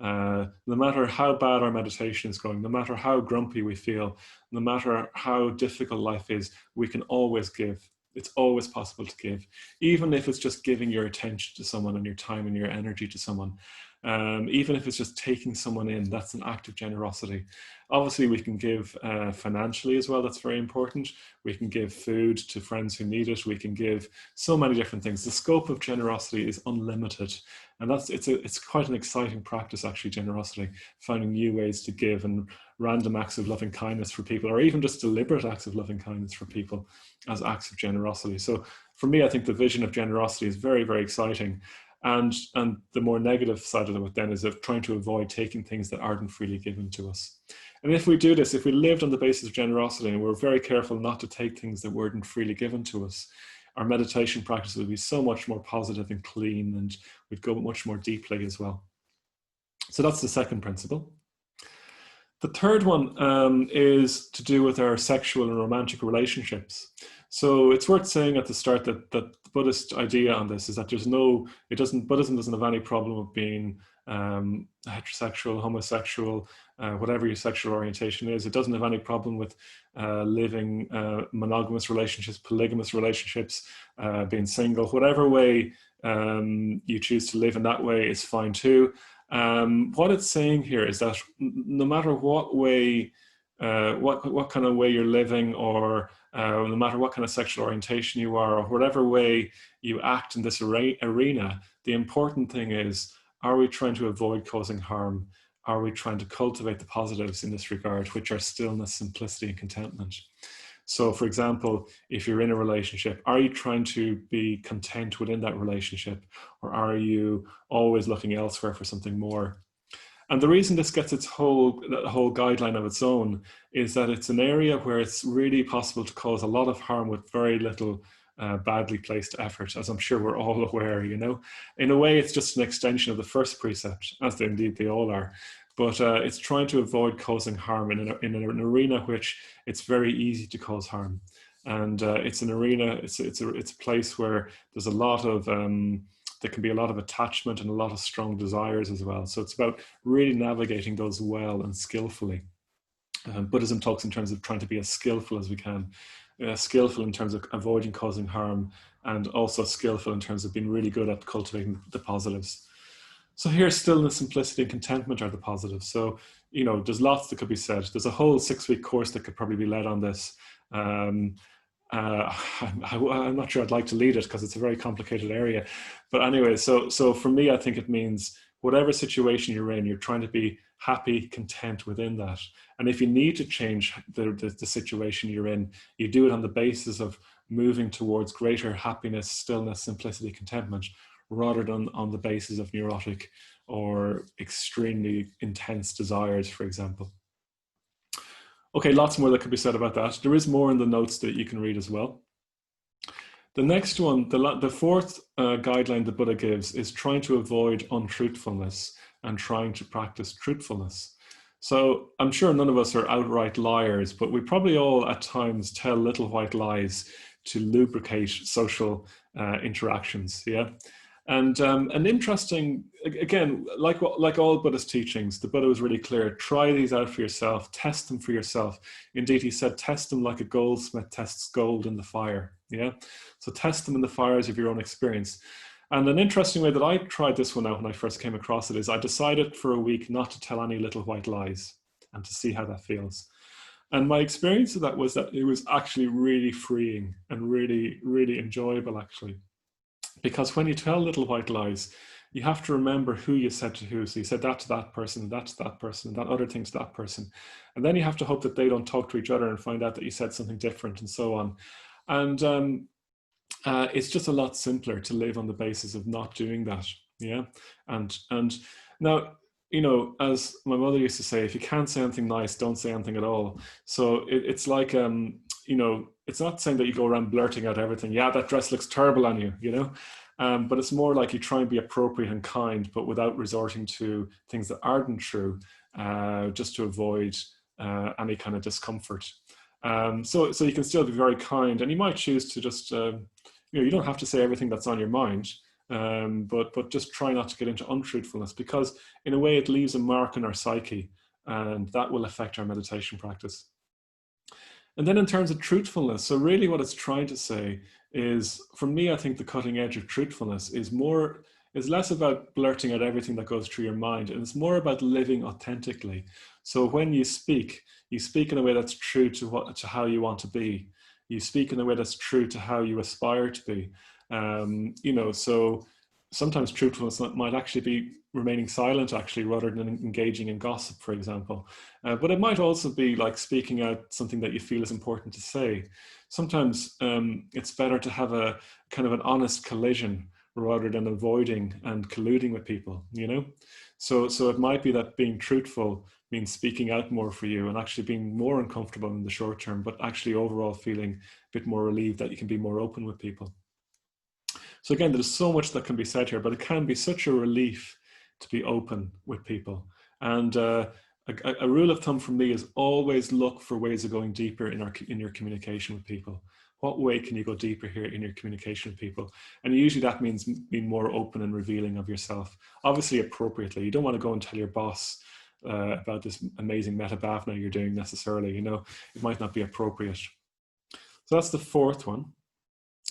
No matter how bad our meditation is going, no matter how grumpy we feel, no matter how difficult life is, we can always give. It's always possible to give, even if it's just giving your attention to someone and your time and your energy to someone. Even if it's just taking someone in, that's an act of generosity. Obviously, we can give financially as well. That's very important. We can give food to friends who need it. We can give so many different things. The scope of generosity is unlimited. And it's quite an exciting practice, actually, generosity, finding new ways to give and random acts of loving kindness for people, or even just deliberate acts of loving kindness for people as acts of generosity. So for me, I think the vision of generosity is very, very exciting. And the more negative side of it then is of trying to avoid taking things that aren't freely given to us. And if we do this, if we lived on the basis of generosity and we're very careful not to take things that weren't freely given to us, our meditation practice would be so much more positive and clean, and we'd go much more deeply as well. So that's the second principle. The third one is to do with our sexual and romantic relationships. So it's worth saying at the start that the Buddhist idea on this is that Buddhism doesn't have any problem with being heterosexual, homosexual, whatever your sexual orientation is. It doesn't have any problem with living monogamous relationships, polygamous relationships, being single. Whatever way you choose to live in that way is fine too. What it's saying here is that no matter what way, what kind of way you're living, or no matter what kind of sexual orientation you are, or whatever way you act in this arena, the important thing is, are we trying to avoid causing harm? Are we trying to cultivate the positives in this regard, which are stillness, simplicity, and contentment? So, for example, if you're in a relationship, are you trying to be content within that relationship, or are you always looking elsewhere for something more? And the reason this gets its whole guideline of its own is that it's an area where it's really possible to cause a lot of harm with very little badly placed effort, as I'm sure we're all aware, In a way, it's just an extension of the first precept, as indeed they all are. But it's trying to avoid causing harm in an arena which it's very easy to cause harm. and it's an arena. It's a place where there's a lot of there can be a lot of attachment and a lot of strong desires as well. So it's about really navigating those well and skillfully. Buddhism talks in terms of trying to be as skillful as we can, skillful in terms of avoiding causing harm, and also skillful in terms of being really good at cultivating the positives. So here, stillness, simplicity, and contentment are the positives. So, you know, there's lots that could be said. There's a whole 6-week course that could probably be led on this. I'm not sure I'd like to lead it because it's a very complicated area. But anyway, so for me, I think it means whatever situation you're in, you're trying to be happy, content within that. And if you need to change the situation you're in, you do it on the basis of moving towards greater happiness, stillness, simplicity, contentment, rather than on the basis of neurotic or extremely intense desires, for example. Okay, lots more that could be said about that. There is more in the notes that you can read as well. The next one, the fourth guideline the Buddha gives is trying to avoid untruthfulness and trying to practice truthfulness. So I'm sure none of us are outright liars, but we probably all at times tell little white lies to lubricate social interactions, yeah? And an interesting, again, like all Buddhist teachings, the Buddha was really clear, try these out for yourself, test them for yourself. Indeed, he said, test them like a goldsmith tests gold in the fire, yeah? So test them in the fires of your own experience. And an interesting way that I tried this one out when I first came across it is I decided for a week not to tell any little white lies and to see how that feels. And my experience of that was that it was actually really freeing and really, really enjoyable, actually. Because when you tell little white lies, you have to remember who you said to who. So you said that to that person, that to that person, that other thing to that person. And then you have to hope that they don't talk to each other and find out that you said something different and so on. And it's just a lot simpler to live on the basis of not doing that. Yeah. And now, you know, as my mother used to say, if you can't say anything nice, don't say anything at all. So it's like, you know, it's not saying that you go around blurting out everything. Yeah, that dress looks terrible on you, you know, but it's more like you try and be appropriate and kind, but without resorting to things that aren't true, just to avoid any kind of discomfort. So you can still be very kind, and you might choose to just, you know, you don't have to say everything that's on your mind, but just try not to get into untruthfulness, because in a way it leaves a mark on our psyche, and that will affect our meditation practice. And then in terms of truthfulness, so really what it's trying to say is, for me, I think the cutting edge of truthfulness is less about blurting out everything that goes through your mind, and it's more about living authentically. So when you speak in a way that's true to how you want to be. You speak in a way that's true to how you aspire to be. You know, so sometimes truthfulness might actually be remaining silent, actually, rather than engaging in gossip, for example. But it might also be like speaking out something that you feel is important to say. Sometimes it's better to have a kind of an honest collision rather than avoiding and colluding with people, you know? So it might be that being truthful means speaking out more for you and actually being more uncomfortable in the short term, but actually overall feeling a bit more relieved that you can be more open with people. So again, there's so much that can be said here, but it can be such a relief to be open with people. And a rule of thumb for me is always look for ways of going deeper in your communication with people. What way can you go deeper here in your communication with people? And usually that means being more open and revealing of yourself, obviously appropriately. You don't want to go and tell your boss about this amazing metta bhavana you're doing necessarily, you know, it might not be appropriate. So that's the fourth one.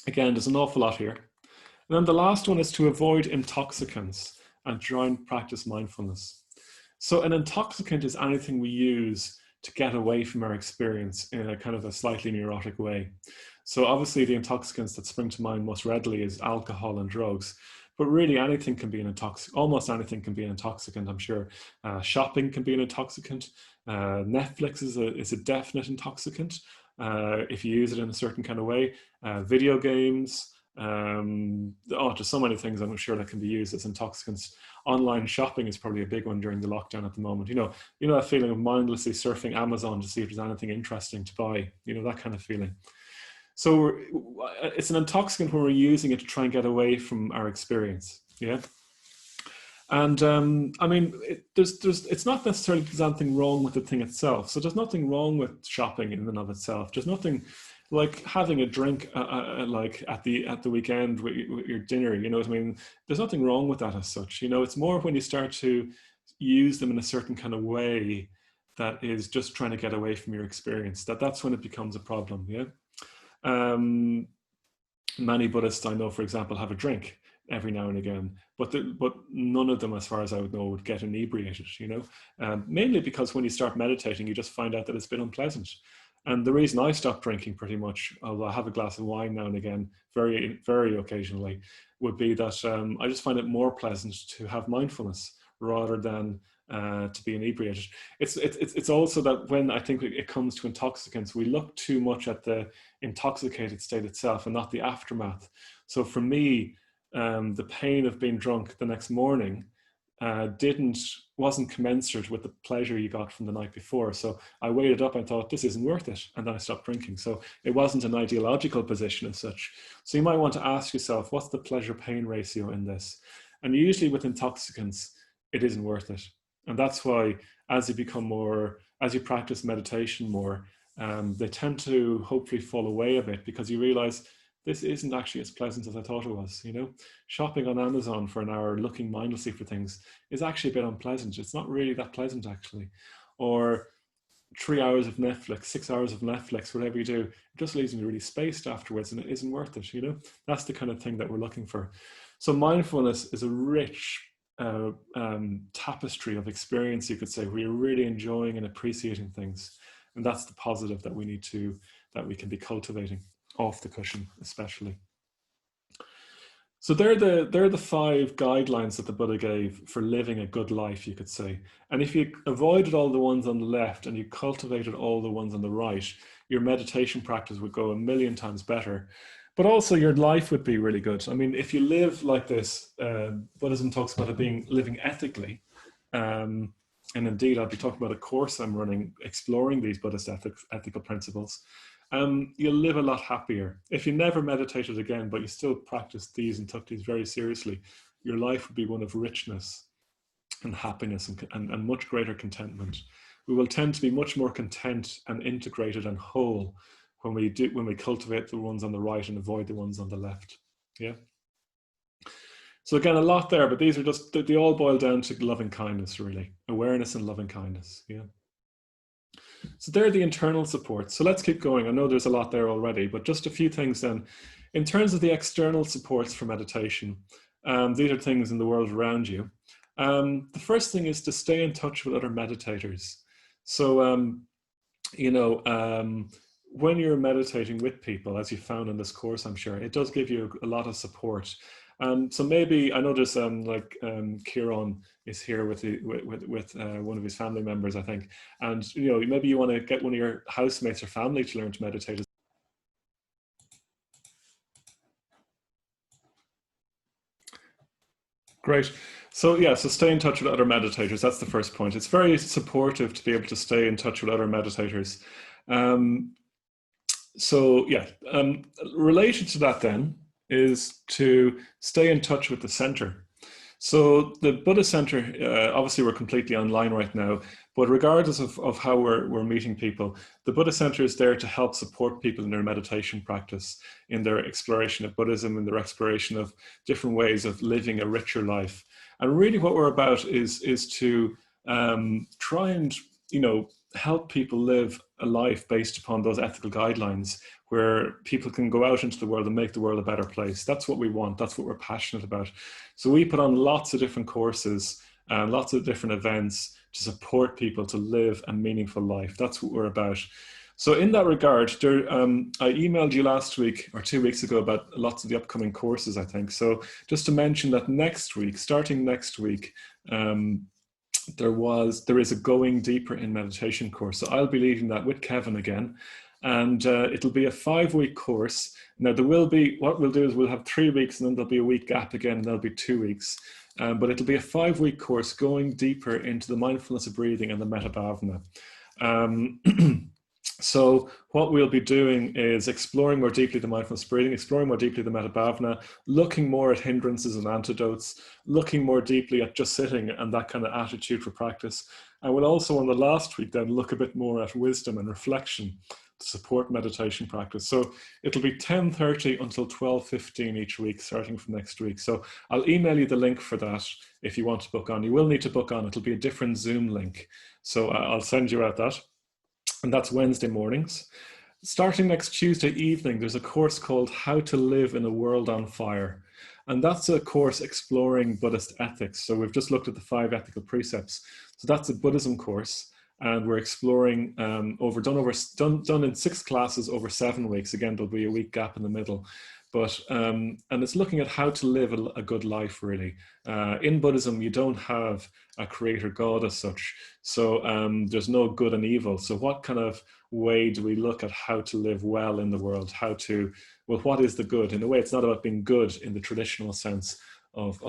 Again, there's an awful lot here. And then the last one is to avoid intoxicants and try and practice mindfulness. So an intoxicant is anything we use to get away from our experience in a kind of a slightly neurotic way. So obviously the intoxicants that spring to mind most readily is alcohol and drugs, but really anything can be an intoxicant. Almost anything can be an intoxicant, I'm sure. Shopping can be an intoxicant. Netflix is a definite intoxicant if you use it in a certain kind of way. Video games, just so many things I'm sure that can be used as intoxicants. Online shopping is probably a big one during the lockdown at the moment. You know that feeling of mindlessly surfing Amazon to see if there's anything interesting to buy, you know, that kind of feeling. So it's an intoxicant when we're using it to try and get away from our experience, yeah? And I mean, it's not necessarily there's anything wrong with the thing itself. So there's nothing wrong with shopping in and of itself. There's nothing like having a drink like at the weekend with your dinner, you know what I mean? There's nothing wrong with that as such. You know, it's more when you start to use them in a certain kind of way that is just trying to get away from your experience, that's when it becomes a problem. Yeah. Many Buddhists I know, for example, have a drink every now and again, but none of them, as far as I would know, would get inebriated, you know, mainly because when you start meditating, you just find out that it's been unpleasant. And the reason I stopped drinking pretty much, although I have a glass of wine now and again, very, very occasionally, would be that I just find it more pleasant to have mindfulness rather than to be inebriated. It's also that when I think it comes to intoxicants, we look too much at the intoxicated state itself and not the aftermath. So for me, the pain of being drunk the next morning wasn't commensurate with the pleasure you got from the night before. So I weighed it up and thought, this isn't worth it. And then I stopped drinking. So it wasn't an ideological position as such. So you might want to ask yourself, what's the pleasure pain ratio in this? And usually with intoxicants, it isn't worth it. And that's why as you practice meditation more, they tend to hopefully fall away a bit, because you realize this isn't actually as pleasant as I thought it was. You know, shopping on Amazon for an hour, looking mindlessly for things, is actually a bit unpleasant. It's not really that pleasant, actually. Or 3 hours of Netflix, 6 hours of Netflix, whatever you do, it just leaves me really spaced afterwards, and it isn't worth it. You know, that's the kind of thing that we're looking for. So mindfulness is a rich tapestry of experience, you could say, where you're really enjoying and appreciating things. And that's the positive that we can be cultivating off the cushion, especially. So they're the 5 guidelines that the Buddha gave for living a good life, you could say. And if you avoided all the ones on the left and you cultivated all the ones on the right, your meditation practice would go a million times better. But also your life would be really good. I mean, if you live like this, Buddhism talks about living ethically. And indeed, I'll be talking about a course I'm running, exploring these Buddhist ethical principles. You'll live a lot happier. If you never meditated again, but you still practiced these and took these very seriously, your life would be one of richness and happiness and much greater contentment. We will tend to be much more content and integrated and whole when we cultivate the ones on the right and avoid the ones on the left. Yeah. So again, a lot there, but these are just, they all boil down to loving kindness, really. Awareness and loving kindness. Yeah. So they're the internal supports. So let's keep going. I know there's a lot there already, but just a few things then. In terms of the external supports for meditation, these are things in the world around you. The first thing is to stay in touch with other meditators. So, you know, when you're meditating with people, as you found in this course, I'm sure, it does give you a lot of support. So maybe, I know there's Kieran is here with one of his family members, I think. And, you know, maybe you want to get one of your housemates or family to learn to meditate. Great. So yeah, so stay in touch with other meditators. That's the first point. It's very supportive to be able to stay in touch with other meditators. So yeah, related to that then is to stay in touch with the center. So the Buddhist Centre, obviously we're completely online right now, but regardless of how we're meeting people, the Buddhist Centre is there to help support people in their meditation practice, in their exploration of Buddhism, in their exploration of different ways of living a richer life. And really what we're about is to try and, you know, help people live a life based upon those ethical guidelines, where people can go out into the world and make the world a better place. That's what we want. That's what we're passionate about. So we put on lots of different courses and lots of different events to support people to live a meaningful life. That's what we're about. So in that regard, I emailed you last week or 2 weeks ago about lots of the upcoming courses, I think. So just to mention that next week, starting next week, there is a Going Deeper in Meditation course. So I'll be leading that with Kevin again. And it'll be a 5-week course. Now there will be, what we'll do is we'll have 3 weeks and then there'll be a week gap again, and there'll be 2 weeks. But it'll be a 5-week course going deeper into the mindfulness of breathing and the metta bhavana. So what we'll be doing is exploring more deeply the mindfulness breathing, exploring more deeply the metta bhavana, looking more at hindrances and antidotes, looking more deeply at just sitting and that kind of attitude for practice. And we'll also on the last week then look a bit more at wisdom and reflection. support meditation practice. So it'll be 10:30 until 12:15 each week, starting from next week. So I'll email you the link for that if you want to book on. You will need to book on. It'll be a different Zoom link. So I'll send you out that. And that's Wednesday mornings. Starting next Tuesday evening, there's a course called How to Live in a World on Fire. And that's a course exploring Buddhist ethics. So we've just looked at the 5 ethical precepts. So that's a Buddhism course. And we're exploring done in 6 classes over 7 weeks. Again, there'll be a week gap in the middle. But and it's looking at how to live a good life, really. In Buddhism, you don't have a creator God as such. So there's no good and evil. So what kind of way do we look at how to live well in the world? What is the good? In a way, it's not about being good in the traditional sense of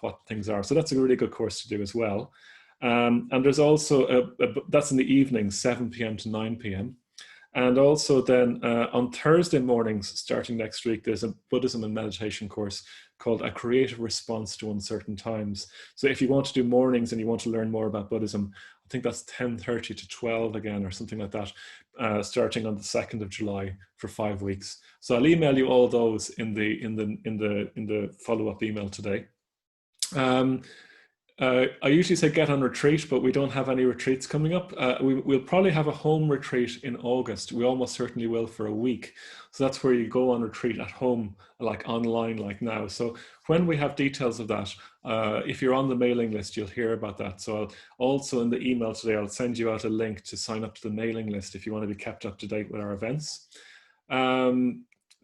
what things are. So that's a really good course to do as well. And there's also, that's in the evening, 7 p.m. to 9 p.m. And also then on Thursday mornings, starting next week, there's a Buddhism and meditation course called A Creative Response to Uncertain Times. So if you want to do mornings and you want to learn more about Buddhism, I think that's 10:30 to 12 again, or something like that, starting on the 2nd of July for 5 weeks. So I'll email you all those in the follow-up email today. I usually say get on retreat, but we don't have any retreats coming up. We'll probably have a home retreat in August. We almost certainly will for a week. So that's where you go on retreat at home, like online, like now. So when we have details of that, if you're on the mailing list, you'll hear about that. So I'll also in the email today, I'll send you out a link to sign up to the mailing list if you want to be kept up to date with our events.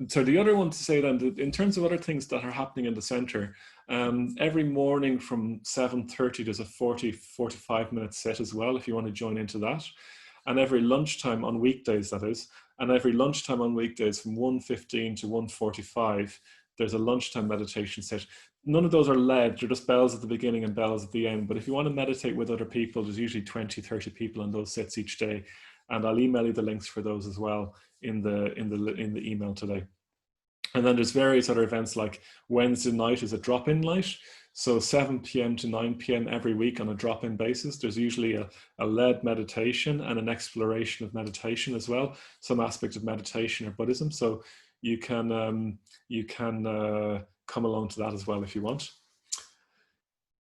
So the other one to say then, in terms of other things that are happening in the centre, every morning from 7:30 there's a 45 minute set as well if you want to join into that, and every lunchtime on weekdays, that is, and every lunchtime on weekdays from 1:15 to 1:45 there's a lunchtime meditation set. None of those are led, they're just bells at the beginning and bells at the end, but if you want to meditate with other people, there's usually 20-30 people on those sets each day, and I'll email you the links for those as well in the email today. And then there's various other events, like Wednesday night is a drop-in night. So 7 p.m. to 9 p.m. every week on a drop-in basis. There's usually a led meditation and an exploration of meditation as well, some aspect of meditation or Buddhism. So you can come along to that as well if you want.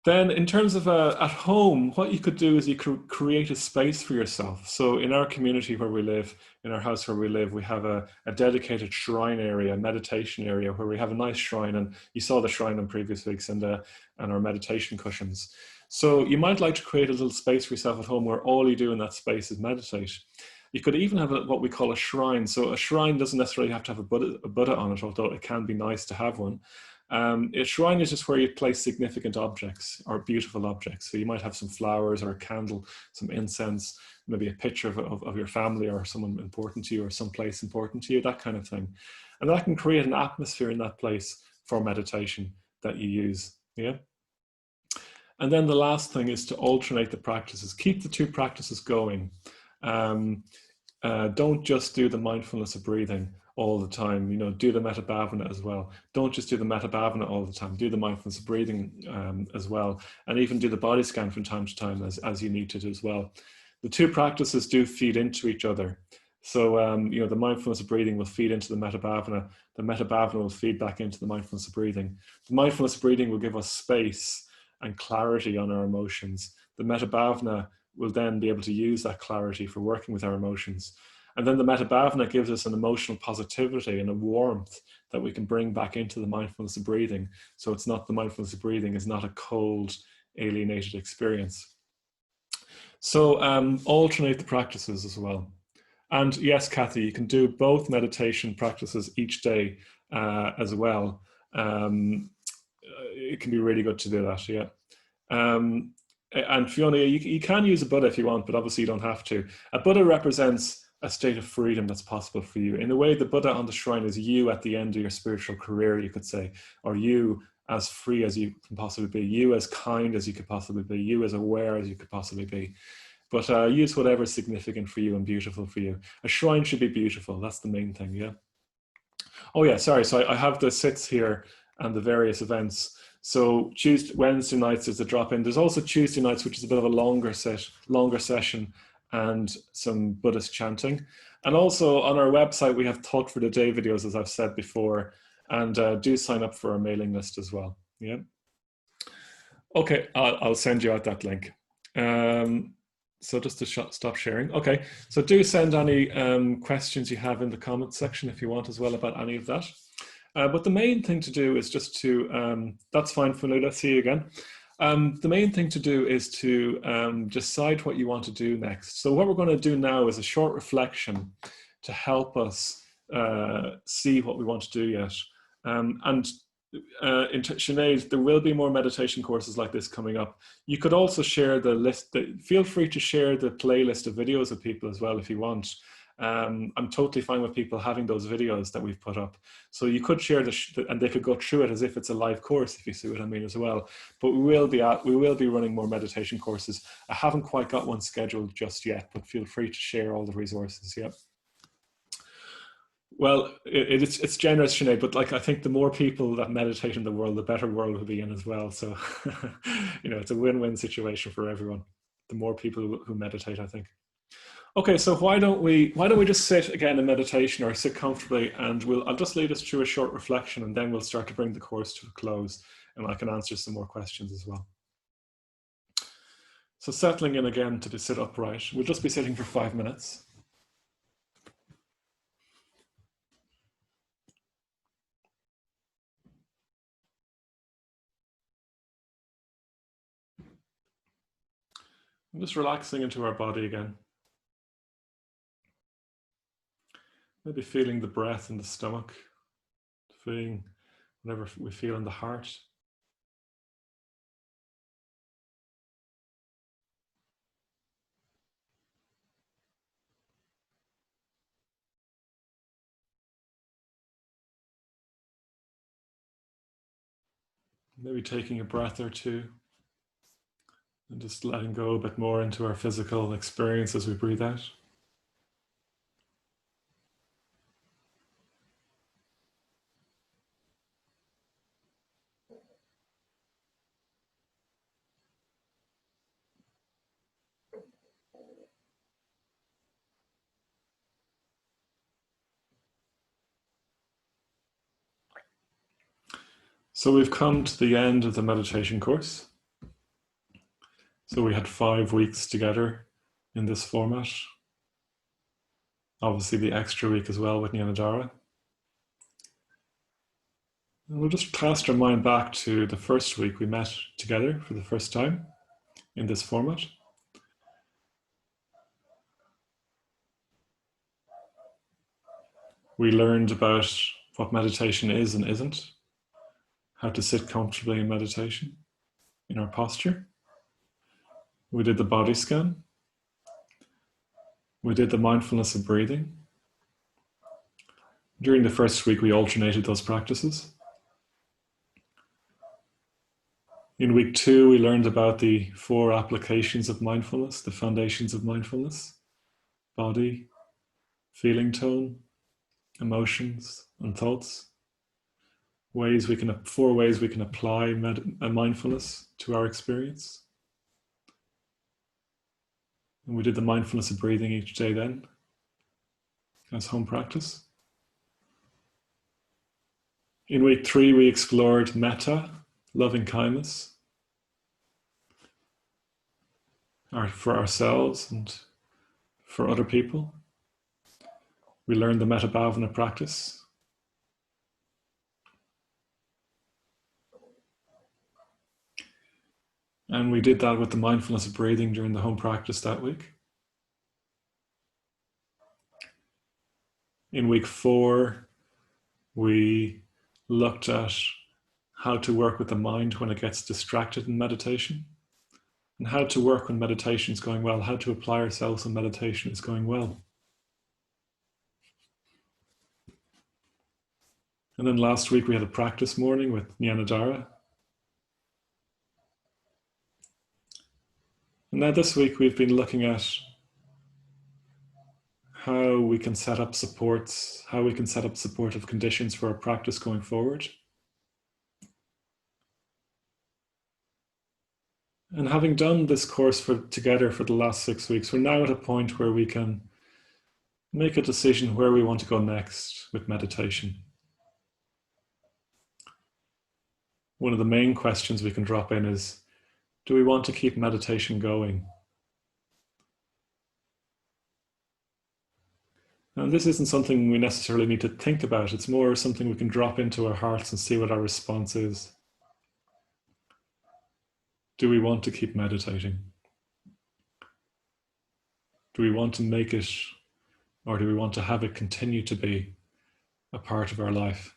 Then in terms of at home, what you could do is you could create a space for yourself. So in our community where we live, in our house where we live, we have a dedicated shrine area, meditation area, where we have a nice shrine. And you saw the shrine in previous weeks, and our meditation cushions. So you might like to create a little space for yourself at home where all you do in that space is meditate. You could even have what we call a shrine. So a shrine doesn't necessarily have to have a Buddha on it, although it can be nice to have one. A shrine is just where you place significant objects or beautiful objects. So you might have some flowers or a candle, some incense, maybe a picture of your family or someone important to you or some place important to you, that kind of thing. And that can create an atmosphere in that place for meditation that you use. Yeah. And then the last thing is to alternate the practices. Keep the 2 practices going. Don't just do the mindfulness of breathing all the time, do the metta bhavana as well. Don't just do the metta bhavana all the time, do the mindfulness of breathing as well, and even do the body scan from time to time as you need to as well. The 2 practices do feed into each other. So, the mindfulness of breathing will feed into the metta bhavana. The metta bhavana will feed back into the mindfulness of breathing. The mindfulness of breathing will give us space and clarity on our emotions. The metta bhavana will then be able to use that clarity for working with our emotions. And then the metta bhavana gives us an emotional positivity and a warmth that we can bring back into the mindfulness of breathing. So it's not, the mindfulness of breathing is not a cold, alienated experience. So alternate the practices as well. And yes, Kathy, you can do both meditation practices each day as well. It can be really good to do that, yeah. And Fiona, you can use a Buddha if you want, but obviously you don't have to. A Buddha represents a state of freedom that's possible for you. In a way, the Buddha on the shrine is you at the end of your spiritual career, you could say, or you as free as you can possibly be, you as kind as you could possibly be, you as aware as you could possibly be. But use whatever's significant for you and beautiful for you. A shrine should be beautiful. That's the main thing, yeah? Oh yeah, sorry. So I have the sits here and the various events. So Wednesday nights is a drop-in. There's also Tuesday nights, which is a bit of a longer session and some Buddhist chanting. And also on our website, we have Thought for the Day videos, as I've said before, and do sign up for our mailing list as well. Yeah. Okay, I'll send you out that link. So just to stop sharing. Okay, so do send any questions you have in the comments section if you want as well about any of that. But the main thing to do is just to, that's fine for now, let's see you again. The main thing to do is to decide what you want to do next. So what we're going to do now is a short reflection to help us see what we want to do yet. Sinead, there will be more meditation courses like this coming up. You could also share the list. Feel free to share the playlist of videos with people as well if you want. I'm totally fine with people having those videos that we've put up. So you could share and they could go through it as if it's a live course, if you see what I mean as well. But we will be running more meditation courses. I haven't quite got one scheduled just yet, but feel free to share all the resources. Yeah. Well, it's generous, Sinead, but like I think the more people that meditate in the world, the better world we'll be in as well. So, it's a win-win situation for everyone. The more people who meditate, I think. Okay, so why don't we just sit again in meditation or sit comfortably, and I'll just lead us through a short reflection, and then we'll start to bring the course to a close, and I can answer some more questions as well. So settling in again to sit upright. We'll just be sitting for 5 minutes. I'm just relaxing into our body again. Maybe feeling the breath in the stomach, feeling whatever we feel in the heart. Maybe taking a breath or two and just letting go a bit more into our physical experience as we breathe out. So we've come to the end of the meditation course. So we had 5 weeks together in this format. Obviously the extra week as well with Nyanadhara. And we'll just cast our mind back to the first week we met together for the first time in this format. We learned about what meditation is and isn't, how to sit comfortably in meditation, in our posture. We did the body scan. We did the mindfulness of breathing. During the first week, we alternated those practices. In week 2, we learned about the 4 applications of mindfulness, the foundations of mindfulness: body, feeling tone, emotions, and thoughts. 4 ways we can apply mindfulness to our experience. And we did the mindfulness of breathing each day then, as home practice. In week 3, we explored metta, loving kindness, for ourselves and for other people. We learned the metta bhavana practice. And we did that with the mindfulness of breathing during the home practice that week. In week 4, we looked at how to work with the mind when it gets distracted in meditation, and how to work when meditation is going well, how to apply ourselves when meditation is going well. And then last week we had a practice morning with Nyanadhara. And now this week we've been looking at how we can set up supports, how we can set up supportive conditions for our practice going forward. And having done this course together for the last 6 weeks, we're now at a point where we can make a decision where we want to go next with meditation. One of the main questions we can drop in is, do we want to keep meditation going? And this isn't something we necessarily need to think about. It's more something we can drop into our hearts and see what our response is. Do we want to keep meditating? Do we want to make it, or do we want to have it continue to be a part of our life?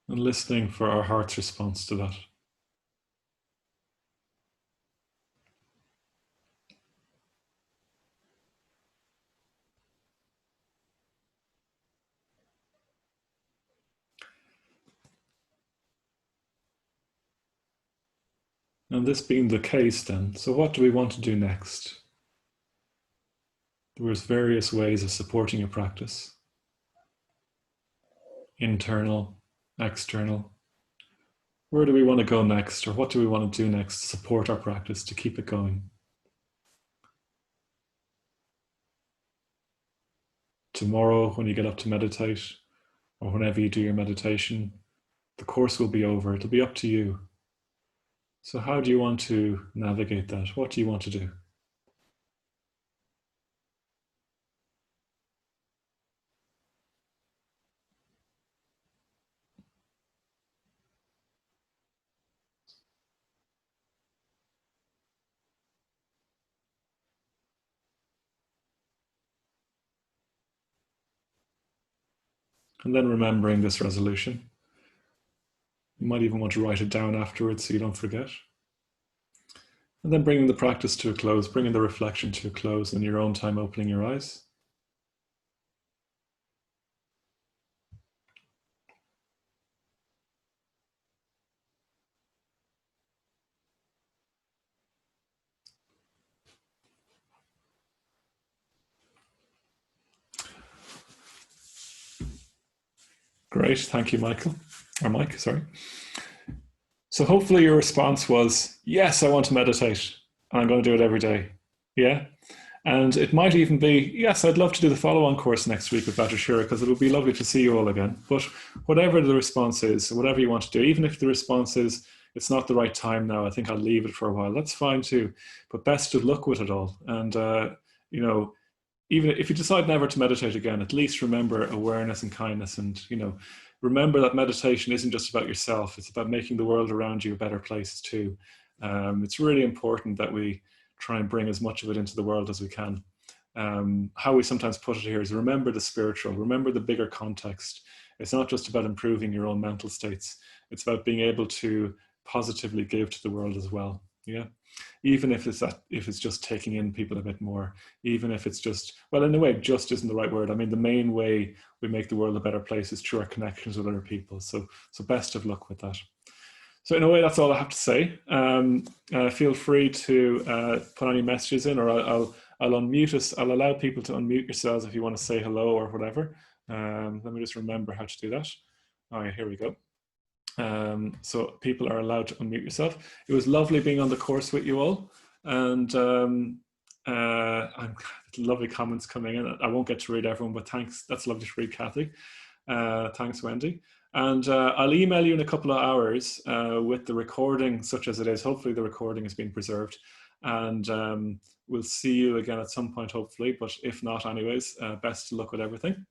And listening for our heart's response to that. And this being the case then, so what do we want to do next? There's various ways of supporting your practice. Internal, external. Where do we want to go next, or what do we want to do next to support our practice, to keep it going? Tomorrow, when you get up to meditate, or whenever you do your meditation, the course will be over. It'll be up to you. So how do you want to navigate that? What do you want to do? And then remembering this resolution. You might even want to write it down afterwards so you don't forget. And then bringing the practice to a close, bringing the reflection to a close in your own time, opening your eyes. Great, thank you, Michael. Or Mike, sorry. So hopefully your response was, yes, I want to meditate and I'm going to do it every day. Yeah. And it might even be, yes, I'd love to do the follow-on course next week with Dr. Shira because it would be lovely to see you all again. But whatever the response is, whatever you want to do, even if the response is, it's not the right time now, I think I'll leave it for a while, that's fine too. But best of luck with it all. And, you know, even if you decide never to meditate again, at least remember awareness and kindness, and remember that meditation isn't just about yourself, it's about making the world around you a better place too. It's really important that we try and bring as much of it into the world as we can. How we sometimes put it here is remember the spiritual, remember the bigger context. It's not just about improving your own mental states, it's about being able to positively give to the world as well. Yeah. Even if it's just taking in people a bit more, even if it's just, well, in a way, just isn't the right word. I mean, the main way we make the world a better place is through our connections with other people. So best of luck with that. So in a way, that's all I have to say. Feel free to put any messages in, or I'll unmute us. I'll allow people to unmute yourselves if you want to say hello or whatever. Let me just remember how to do that. All right, here we go. So people are allowed to unmute yourself. It was lovely being on the course with you all, and lovely comments coming in. I won't get to read everyone, but thanks. That's lovely to read, Kathy. Thanks, Wendy. And I'll email you in a couple of hours with the recording, such as it is. Hopefully the recording has been preserved, and we'll see you again at some point, hopefully. But if not, anyways, best of luck with everything.